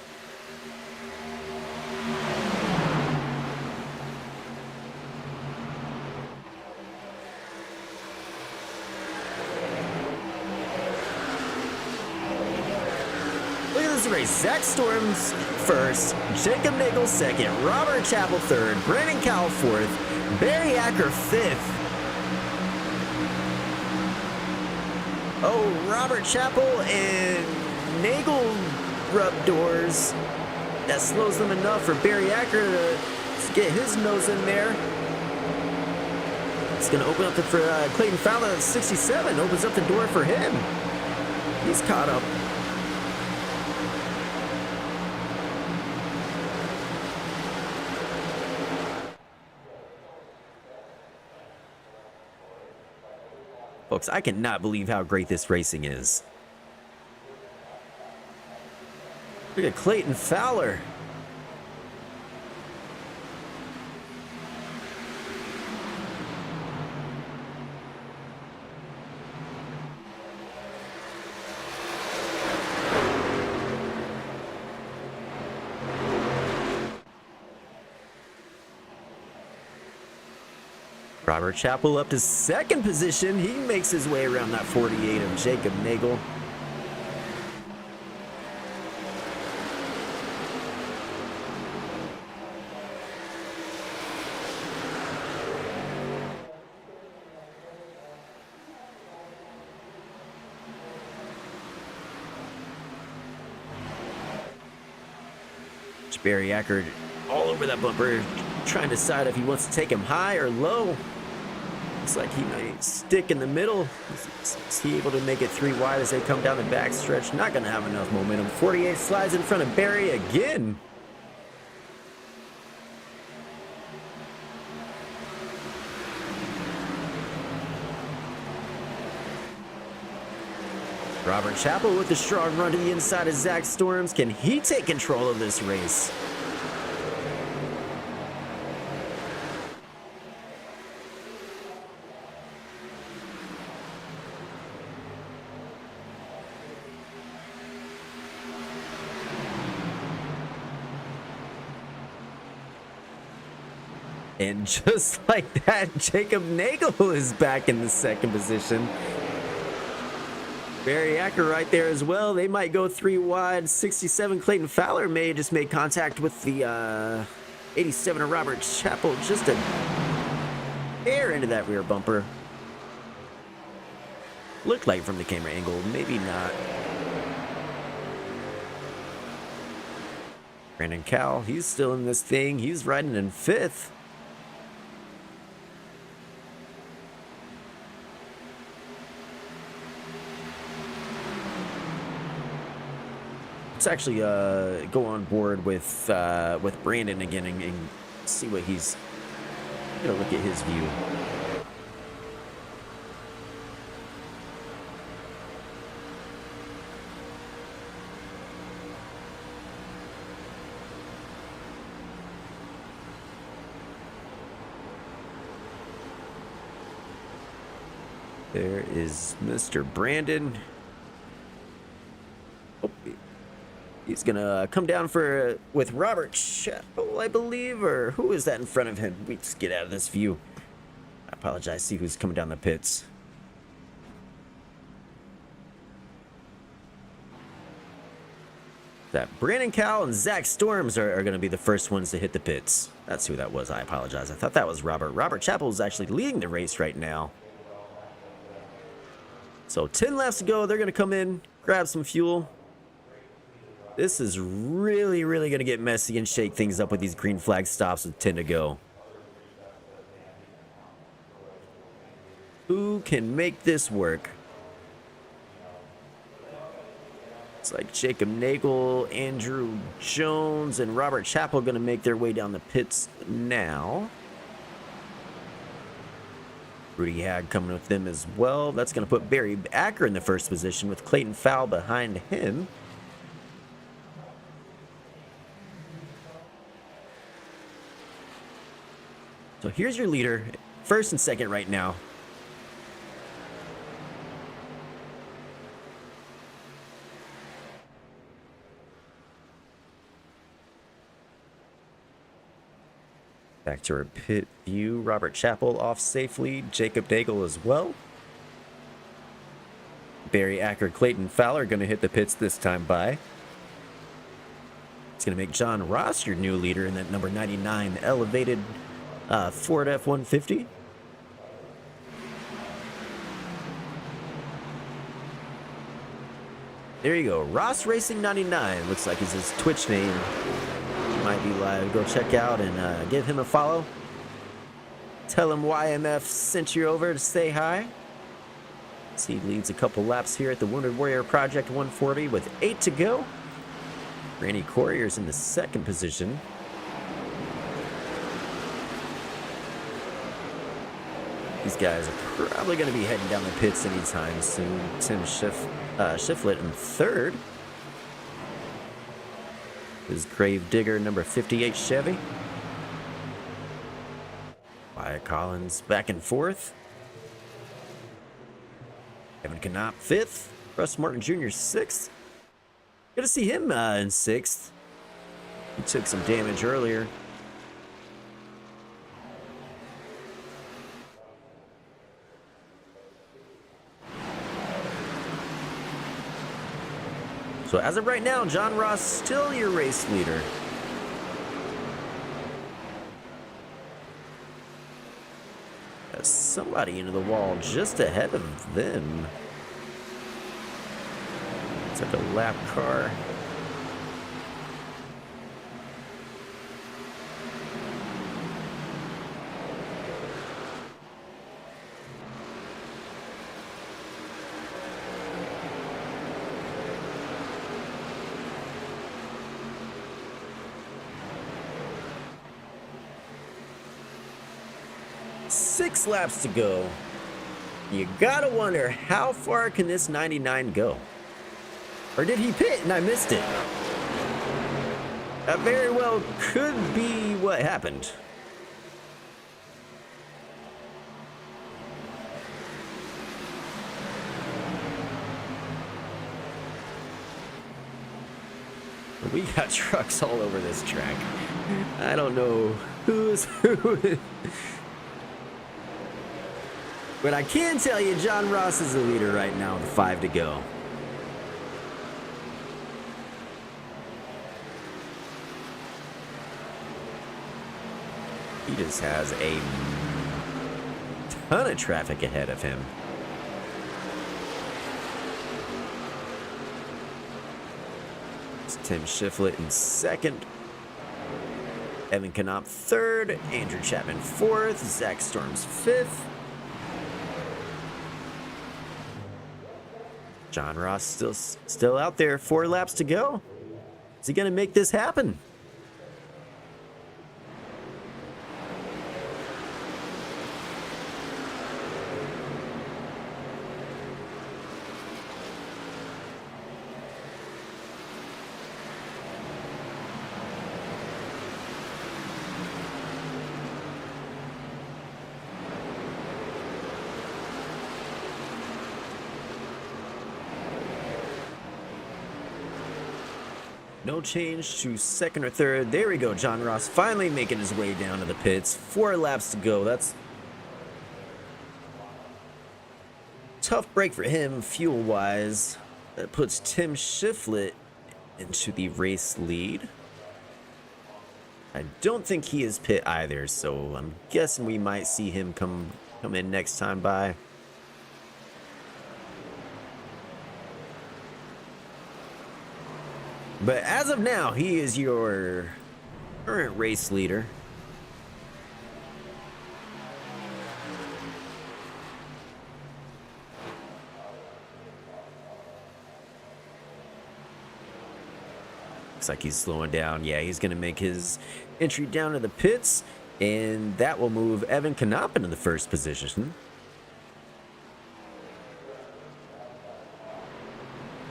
Zach Storms 1st, Jacob Nagel 2nd, Robert Chappell 3rd, Brandon Cowell 4th, Barry Acker 5th. Oh, Robert Chappell and Nagel rubbed doors. That slows them enough for Barry Acker to get his nose in there. It's going to open up for Clayton Fowler at 67. Opens up the door for him. He's caught up. Folks, I cannot believe how great this racing is. Look at Clayton Fowler. Robert Chappell up to second position. He makes his way around that 48 of Jacob Nagel. Barry Acker all over that bumper, trying to decide if he wants to take him high or low. Looks like he might stick in the middle. Is he able to make it 3 wide as they come down the back stretch? Not going to have enough momentum. 48 slides in front of Barry again. Robert Chappell with a strong run to the inside of Zach Storms. Can he take control of this race? And just like that, Jacob Nagel is back in the second position. Barry Acker right there as well. They might go 3 wide. 67 Clayton Fowler may just make contact with the 87 of Robert Chappell. Just a hair into that rear bumper. Looked like from the camera angle, maybe not. Brandon Cowell, he's still in this thing. He's riding in 5th. Let's actually go on board with Brandon again and see what he's gonna look at his view. There is Mr. Brandon. Oh, he's gonna come down with Robert Chappell, I believe, or who is that in front of him? We just get out of this view. I apologize. See who's coming down the pits. That Brandon Cowell and Zach Storms are going to be the first ones to hit the pits. That's who that was. I apologize. I thought that was Robert. Robert Chappell is actually leading the race right now. So 10 laps to go. They're going to come in, grab some fuel. This is really going to get messy and shake things up with these green flag stops with 10 to go. Who can make this work? It's like Jacob Nagel, Andrew Jones, and Robert Chappell going to make their way down the pits now. Rudy Hag coming with them as well. That's going to put Barry Acker in the first position with Clayton Fowler behind him. So here's your leader, first and second right now. Back to our pit view. Robert Chappell off safely. Jacob Nagel as well. Barry Acker, Clayton Fowler going to hit the pits this time by. It's going to make John Ross your new leader in that number 99 elevated Ford F-150. There you go. Ross Racing 99 looks like is his Twitch name. might be live. Go check out and give him a follow. Tell him YMF sent you over to say hi. So he leads a couple laps here at the Wounded Warrior Project 140 with 8 to go. Randy Courier's in the second position. These guys are probably going to be heading down the pits anytime soon. Tim Shiflett in third. His Grave Digger number 58 Chevy. Wyatt Collins back in fourth. Evan Knopp fifth. Russ Martin Jr. sixth. Good to see him in sixth. He took some damage earlier. So as of right now, John Ross still your race leader. There's somebody into the wall just ahead of them. It's like a lap car. Six laps to go. You gotta wonder, how far can this 99 go? Or did he pit and I missed it? That very well could be what happened. We got trucks all over this track. I don't know who's who. But I can tell you, John Ross is the leader right now with 5 to go. He just has a ton of traffic ahead of him. It's Tim Shiflett in second. Evan Knopp third. Andrew Chapman fourth. Zach Storms fifth. John Ross still out there. 4 laps to go. Is he going to make this happen? No change to second or third. There we go. John Ross finally making his way down to the pits. 4 laps to go. That's tough break for him fuel-wise. That puts Tim Shiflett into the race lead. I don't think he is pit either, so I'm guessing we might see him come in next time by. But as of now, he is your current race leader. Looks like he's slowing down. Yeah, he's going to make his entry down to the pits, and that will move Evan Knopp into the first position.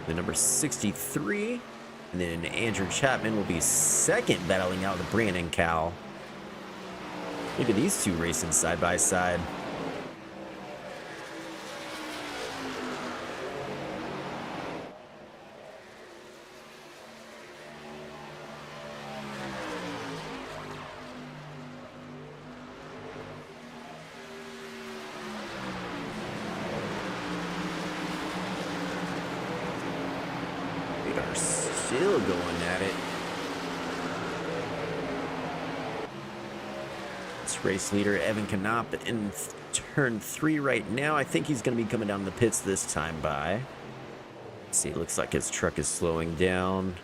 The number 63. And then Andrew Chapman will be second, battling out with Brandon Cowell. Look at these two racing side by side. They are still going at it. This race leader, Evan Knopp, in turn 3 right now. I think he's going to be coming down the pits this time by. Let's see, it looks like his truck is slowing down.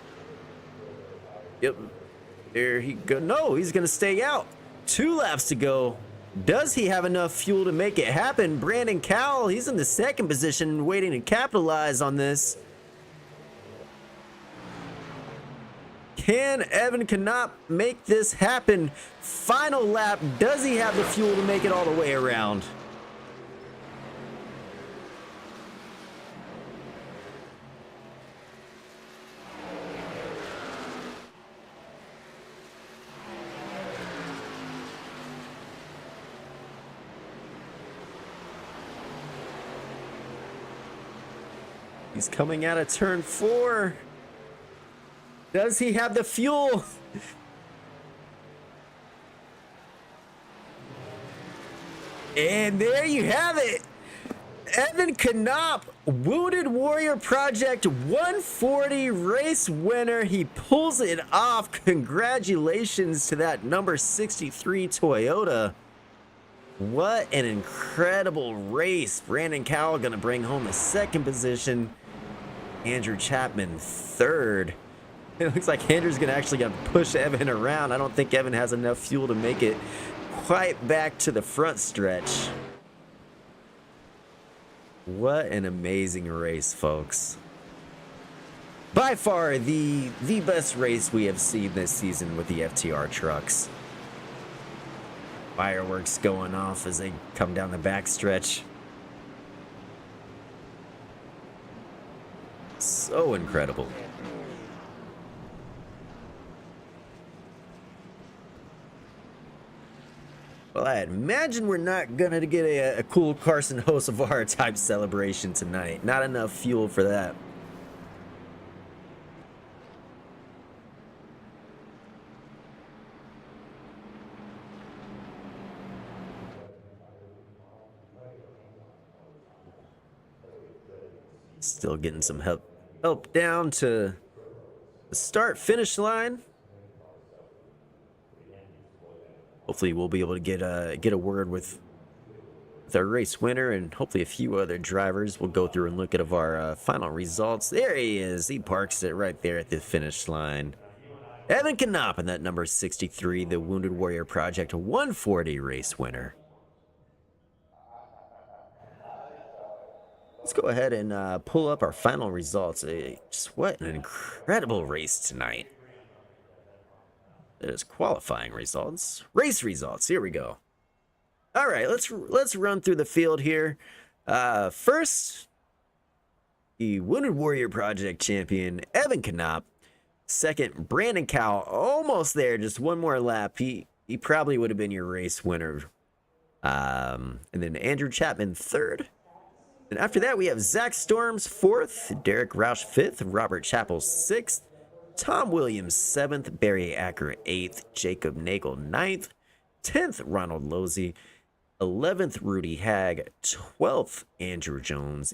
Yep. There he go. No, he's going to stay out. 2 laps to go. Does he have enough fuel to make it happen? Brandon Cowell, he's in the second position waiting to capitalize on this. Can Evan Knopp make this happen? Final lap. Does he have the fuel to make it all the way around? He's coming out of turn 4. Does he have the fuel? And there you have it. Evan Knopp, Wounded Warrior Project 140 race winner. He pulls it off. Congratulations to that number 63 Toyota. What an incredible race. Brandon Cowell going to bring home the second position. Andrew Chapman third. It looks like Andrew's going to actually push Evan around. I don't think Evan has enough fuel to make it quite back to the front stretch. What an amazing race, folks. By far the best race we have seen this season with the FTR trucks. Fireworks going off as they come down the back stretch. So incredible. Well, I imagine we're not gonna get a cool Carson Hocevar type celebration tonight. Not enough fuel for that. Still getting some help down to the start-finish line. Hopefully we'll be able to get a word with our race winner and hopefully a few other drivers. We'll go through and look at our final results. There he is. He parks it right there at the finish line. Evan Knopp in that number 63, the Wounded Warrior Project 140 race winner. Let's go ahead and pull up our final results. Just what an incredible race tonight. There's qualifying results. Race results. Here we go. All right, let's run through the field here. First, the Wounded Warrior Project champion, Evan Knopp. Second, Brandon Cowell. Almost there, just one more lap. He probably would have been your race winner. And then Andrew Chapman third. And after that, we have Zach Storms 4th, Derek Roush 5th, Robert Chappell 6th, Tom Williams 7th, Barry Acker 8th, Jacob Nagel 9th, 10th, Ronald Losey, 11th, Rudy Hagg, 12th, Andrew Jones,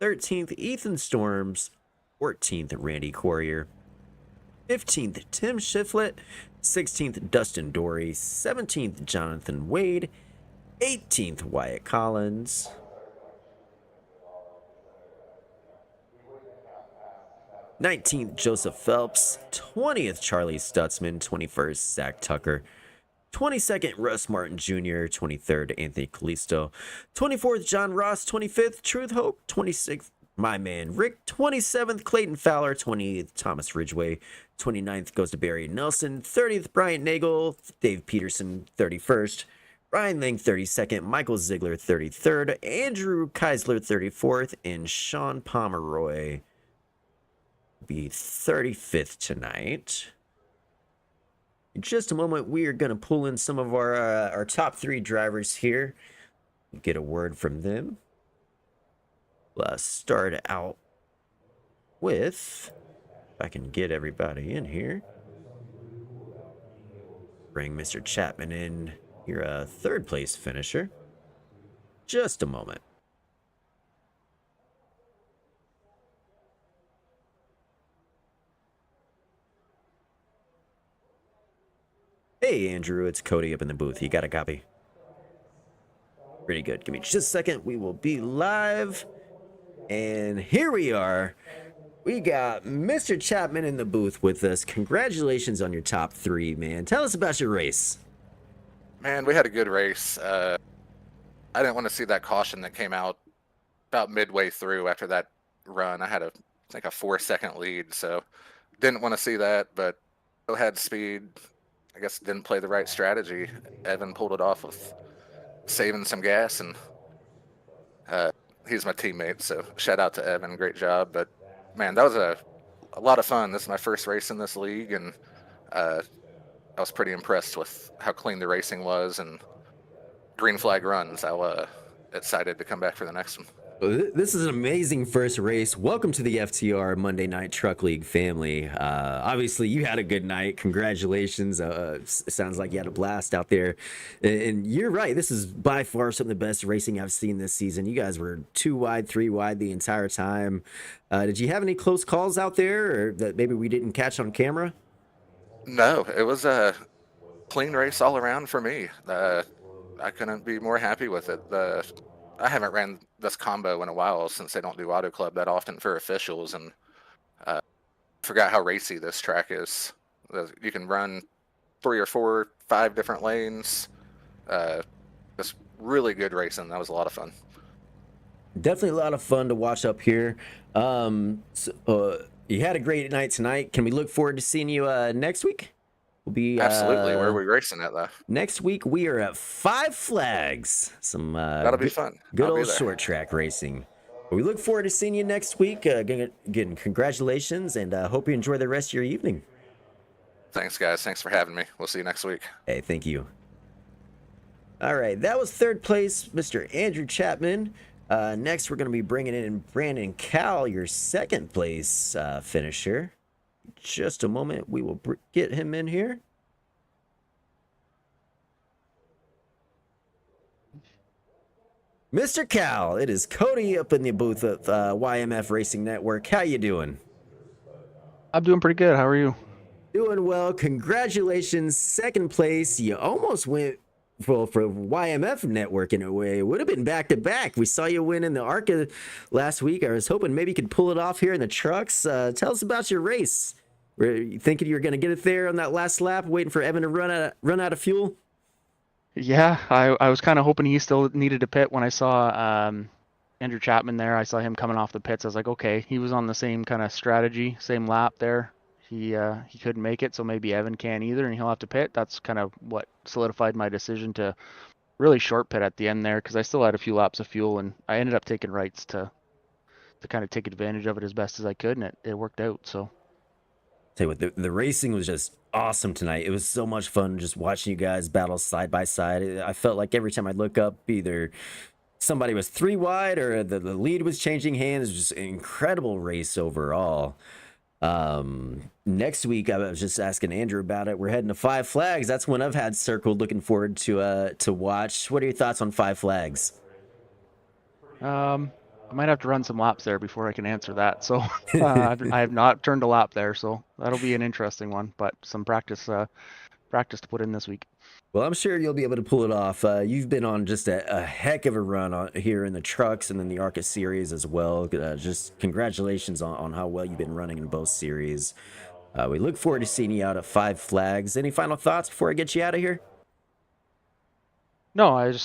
13th, Ethan Storms, 14th, Randy Corrier, 15th, Tim Shiflett, 16th, Dustin Dory, 17th, Jonathan Wade, 18th, Wyatt Collins, 19th, Joseph Phelps, 20th, Charlie Stutzman, 21st, Zach Tucker, 22nd, Russ Martin Jr., 23rd, Anthony Calisto, 24th, John Ross, 25th, Truth Hope, 26th, my man Rick, 27th, Clayton Fowler, 28th, Thomas Ridgway, 29th goes to Barry Nelson, 30th, Brian Nagel, Dave Peterson, 31st, Ryan Lang, 32nd, Michael Ziegler, 33rd, Andrew Keisler, 34th, and Sean Pomeroy be 35th tonight. In just a moment, we are going to pull in some of our top 3 drivers here. Get a word from them. Let's start out with, if I can get everybody in here, bring Mr. Chapman in. You're a 3rd place finisher. Just a moment. Hey, Andrew, it's Cody up in the booth. You got a copy? Pretty good. Give me just a second. We will be live. And here we are. We got Mr. Chapman in the booth with us. Congratulations on your top 3, man. Tell us about your race. Man, we had a good race. I didn't want to see that caution that came out about midway through after that run. I had I think a 4-second lead, so didn't want to see that, but still had speed. I guess didn't play the right strategy. Evan pulled it off with saving some gas, and he's my teammate, so shout out to Evan. Great job. But man, that was a lot of fun. This is my first race in this league, and I was pretty impressed with how clean the racing was and green flag runs. I'm excited to come back for the next one. This is an amazing first race. Welcome to the FTR Monday Night Truck League family. Obviously, you had a good night. Congratulations. Sounds like you had a blast out there. And you're right. This is by far some of the best racing I've seen this season. You guys were 2 wide, 3 wide the entire time. Did you have any close calls out there or that maybe we didn't catch on camera? No, it was a clean race all around for me. I couldn't be more happy with it. I haven't ran this combo in a while since they don't do Auto Club that often for officials, and forgot how racy this track is. You can run 3 or 4, 5 different lanes. Just really good racing. That was a lot of fun. Definitely a lot of fun to watch up here. You had a great night tonight. Can we look forward to seeing you next week? We'll be absolutely. Where are we racing at though? Next week we are at Five Flags. Some that'll be fun. Good old short track racing. But we look forward to seeing you next week. Again, congratulations, and hope you enjoy the rest of your evening. Thanks, guys. Thanks for having me. We'll see you next week. Hey, thank you. All right, that was third place, Mr. Andrew Chapman. Next, we're going to be bringing in Brandon Cal, your second place finisher. Just a moment, we will get him in here. Mr. Cal, it is Cody up in the booth of YMF Racing Network. How you doing? I'm doing pretty good. How are you? Doing well. Congratulations, second place. You almost went for YMF Network in a way. It would have been back to back. We saw you win in the ARCA last week. I was hoping maybe you could pull it off here in the trucks. Tell us about your race. Were you thinking you were going to get it there on that last lap, waiting for Evan to run out of fuel? Yeah, I was kind of hoping he still needed to pit when I saw Andrew Chapman there. I saw him coming off the pits. I was like, okay, he was on the same kind of strategy, same lap there. He couldn't make it, so maybe Evan can't either, and he'll have to pit. That's kind of what solidified my decision to really short pit at the end there, because I still had a few laps of fuel, and I ended up taking rights to kind of take advantage of it as best as I could, and it worked out. So, tell you what, the racing was just awesome tonight. It was so much fun just watching you guys battle side by side. I felt like every time I look up, either somebody was 3 wide or the lead was changing hands. It was just an incredible race overall. Next week, I was just asking Andrew about it. We're heading to Five Flags. That's one I've had circled, looking forward to watch. What are your thoughts on Five Flags? I might have to run some laps there before I can answer that. So I have not turned a lap there, so that'll be an interesting one, but some practice to put in this week. Well, I'm sure you'll be able to pull it off. You've been on just a heck of a run here in the trucks and then the ARCA series as well. Just congratulations on how well you've been running in both series. We look forward to seeing you out at Five Flags. Any final thoughts before I get you out of here? No, it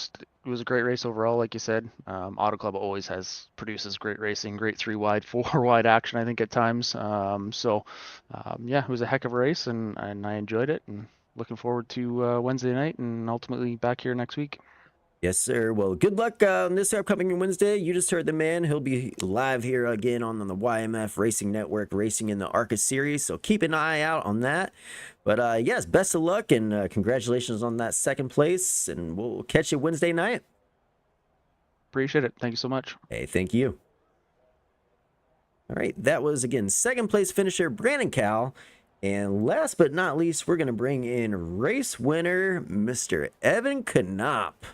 was a great race overall, like you said. Auto Club always produces great racing, great 3 wide, 4 wide action, I think, at times. Yeah, it was a heck of a race, and I enjoyed it, and looking forward to Wednesday night and ultimately back here next week. Yes, sir. Well, good luck on this upcoming Wednesday. You just heard the man. He'll be live here again on the YMF Racing Network, racing in the ARCA series. So keep an eye out on that. But yes, best of luck and congratulations on that second place. And we'll catch you Wednesday night. Appreciate it. Thank you so much. Hey, thank you. All right. That was, again, second place finisher Brandon Cal. And last but not least, we're going to bring in race winner, Mr. Evan Knopp.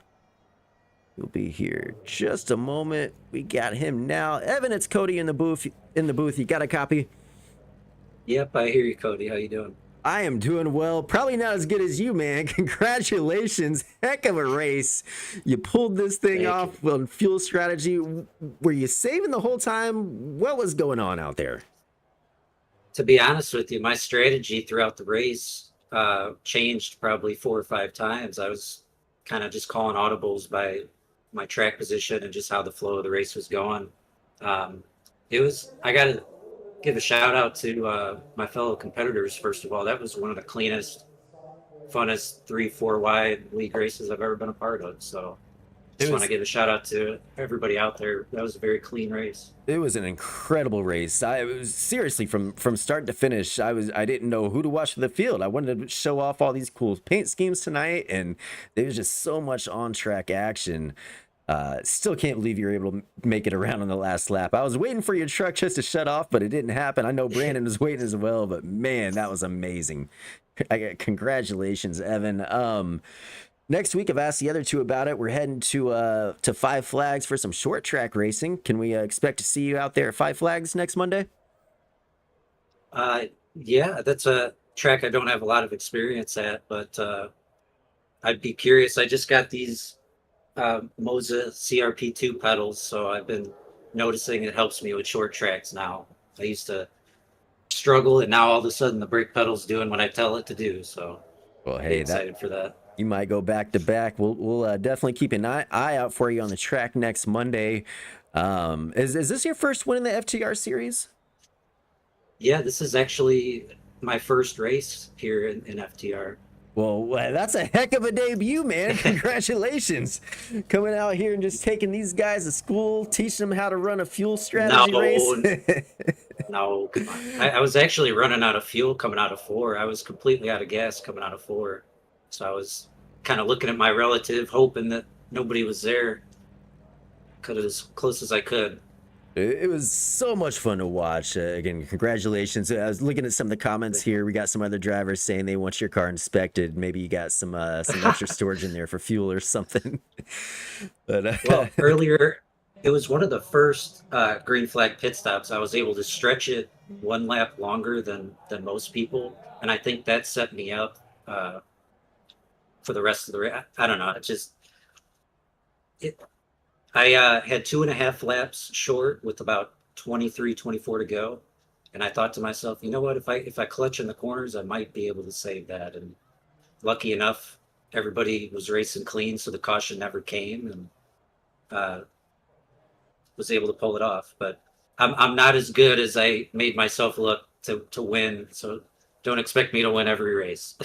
He'll be here just a moment. We got him now. Evan, it's Cody in the booth. You got a copy? Yep, I hear you, Cody. How you doing? I am doing well. Probably not as good as you, man. Congratulations. Heck of a race. You pulled this thing off on fuel strategy. Were you saving the whole time? What was going on out there? To be honest with you, my strategy throughout the race changed probably 4 or 5 times. I was kind of just calling audibles by my track position and just how the flow of the race was going. Um, I got to give a shout out to my fellow competitors, first of all. That was one of the cleanest, funnest 3-4 wide league races I've ever been a part of. So It just want to was give a shout out to everybody out there. That was a very clean race. it was an incredible race. I was seriously from start to finish. I didn't know who to watch for the field. I wanted to show off all these cool paint schemes tonight, and there was just so much on track action. Still can't believe you were able to make it around on the last lap. I was waiting for your truck just to shut off, but it didn't happen. I know Brandon was waiting as well, but man, that was amazing. Congratulations, Evan. Next week, I've asked the other two about it. We're heading to Five Flags for some short track racing. Can we expect to see you out there at Five Flags next Monday? Yeah, that's a track I don't have a lot of experience at, but I'd be curious. I just got these Moza CRP2 pedals, so I've been noticing it helps me with short tracks now. I used to struggle, and now all of a sudden the brake pedal's doing what I tell it to do. So Well, I'm hey, excited for that. you might go back to back. We'll definitely keep an eye out for you on the track next Monday. Is this your first win in the FTR series? Yeah, this is actually my first race here in FTR. Well, that's a heck of a debut, man. Congratulations. Coming out here and just taking these guys to school, teaching them how to run a fuel strategy race. No, come on. I was actually running out of fuel coming out of 4. I was completely out of gas coming out of 4. So I was kind of looking at my relative, hoping that nobody was there. Cut it as close as I could. It was so much fun to watch. Again, congratulations. I was looking at some of the comments here. We got some other drivers saying they want your car inspected. Maybe you got some extra storage in there for fuel or something. But Well, earlier, it was one of the first green flag pit stops. I was able to stretch it 1 lap longer than most people, and I think that set me up for the rest of the race. I don't know. I had 2.5 laps short with about 23, 24 to go. And I thought to myself, you know what, if I clutch in the corners, I might be able to save that. And lucky enough, everybody was racing clean, so the caution never came, and was able to pull it off. But I'm not as good as I made myself look to win. So don't expect me to win every race.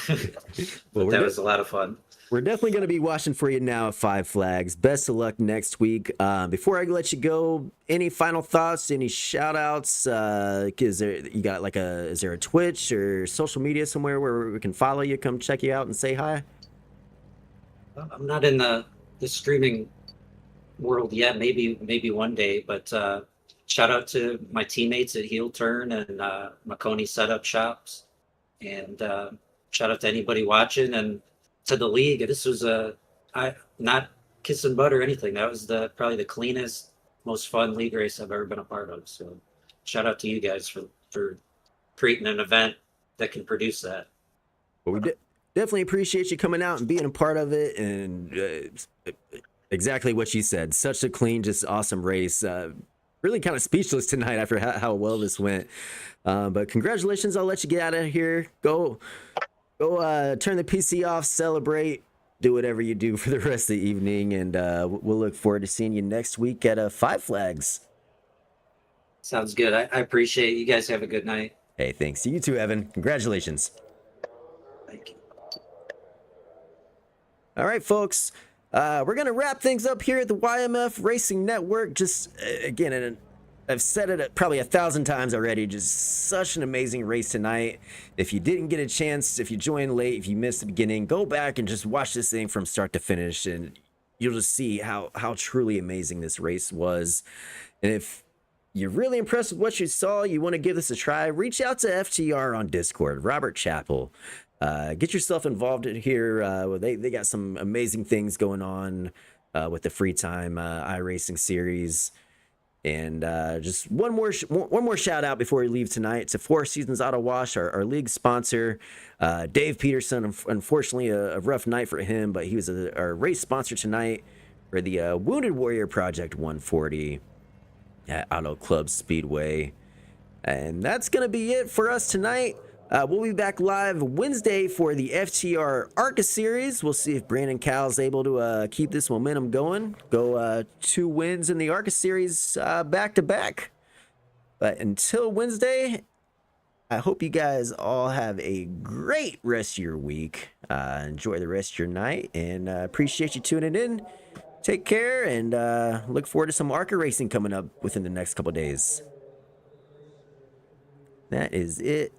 But that was a lot of fun. We're definitely going to be watching for you now at Five Flags. Best of luck next week. Before I let you go, any final thoughts, any shout outs? Is there a Twitch or social media somewhere where we can follow you, come check you out and say hi? I'm not in the streaming world yet. Maybe one day, but shout out to my teammates at Heel Turn and Maconi Setup Shops, and shout out to anybody watching, and to the league. This was not kissing butt or anything. That was probably the cleanest, most fun league race I've ever been a part of. So shout out to you guys for creating an event that can produce that. Well, we definitely appreciate you coming out and being a part of it, and exactly what you said. Such a clean, just awesome race. Really kind of speechless tonight after how well this went. But congratulations. I'll let you get out of here. Go turn the PC off, celebrate, do whatever you do for the rest of the evening, and we'll look forward to seeing you next week at Five Flags. Sounds good. I appreciate it. You guys have a good night. Hey, thanks. You too, Evan. Congratulations. Thank you. All right, folks. We're going to wrap things up here at the YMF Racing Network. Just, again, I've said it probably 1,000 times already. Just such an amazing race tonight. If you didn't get a chance, if you joined late, if you missed the beginning, go back and just watch this thing from start to finish, and you'll just see how truly amazing this race was. And if you're really impressed with what you saw, you want to give this a try, reach out to FTR on Discord, Robert Chappell. Get yourself involved in here. They got some amazing things going on with the free time iRacing series. And just one more shout out before we leave tonight to Four Seasons Auto Wash, our league sponsor. Dave Peterson, unfortunately a rough night for him, but he was our race sponsor tonight for the Wounded Warrior Project 140 at Auto Club Speedway. And that's going to be it for us tonight. We'll be back live Wednesday for the FTR ARCA series. We'll see if Brandon Cal's able to keep this momentum going. Go 2 wins in the ARCA series back to back. But until Wednesday, I hope you guys all have a great rest of your week. Enjoy the rest of your night, and appreciate you tuning in. Take care, and look forward to some ARCA racing coming up within the next couple days. That is it.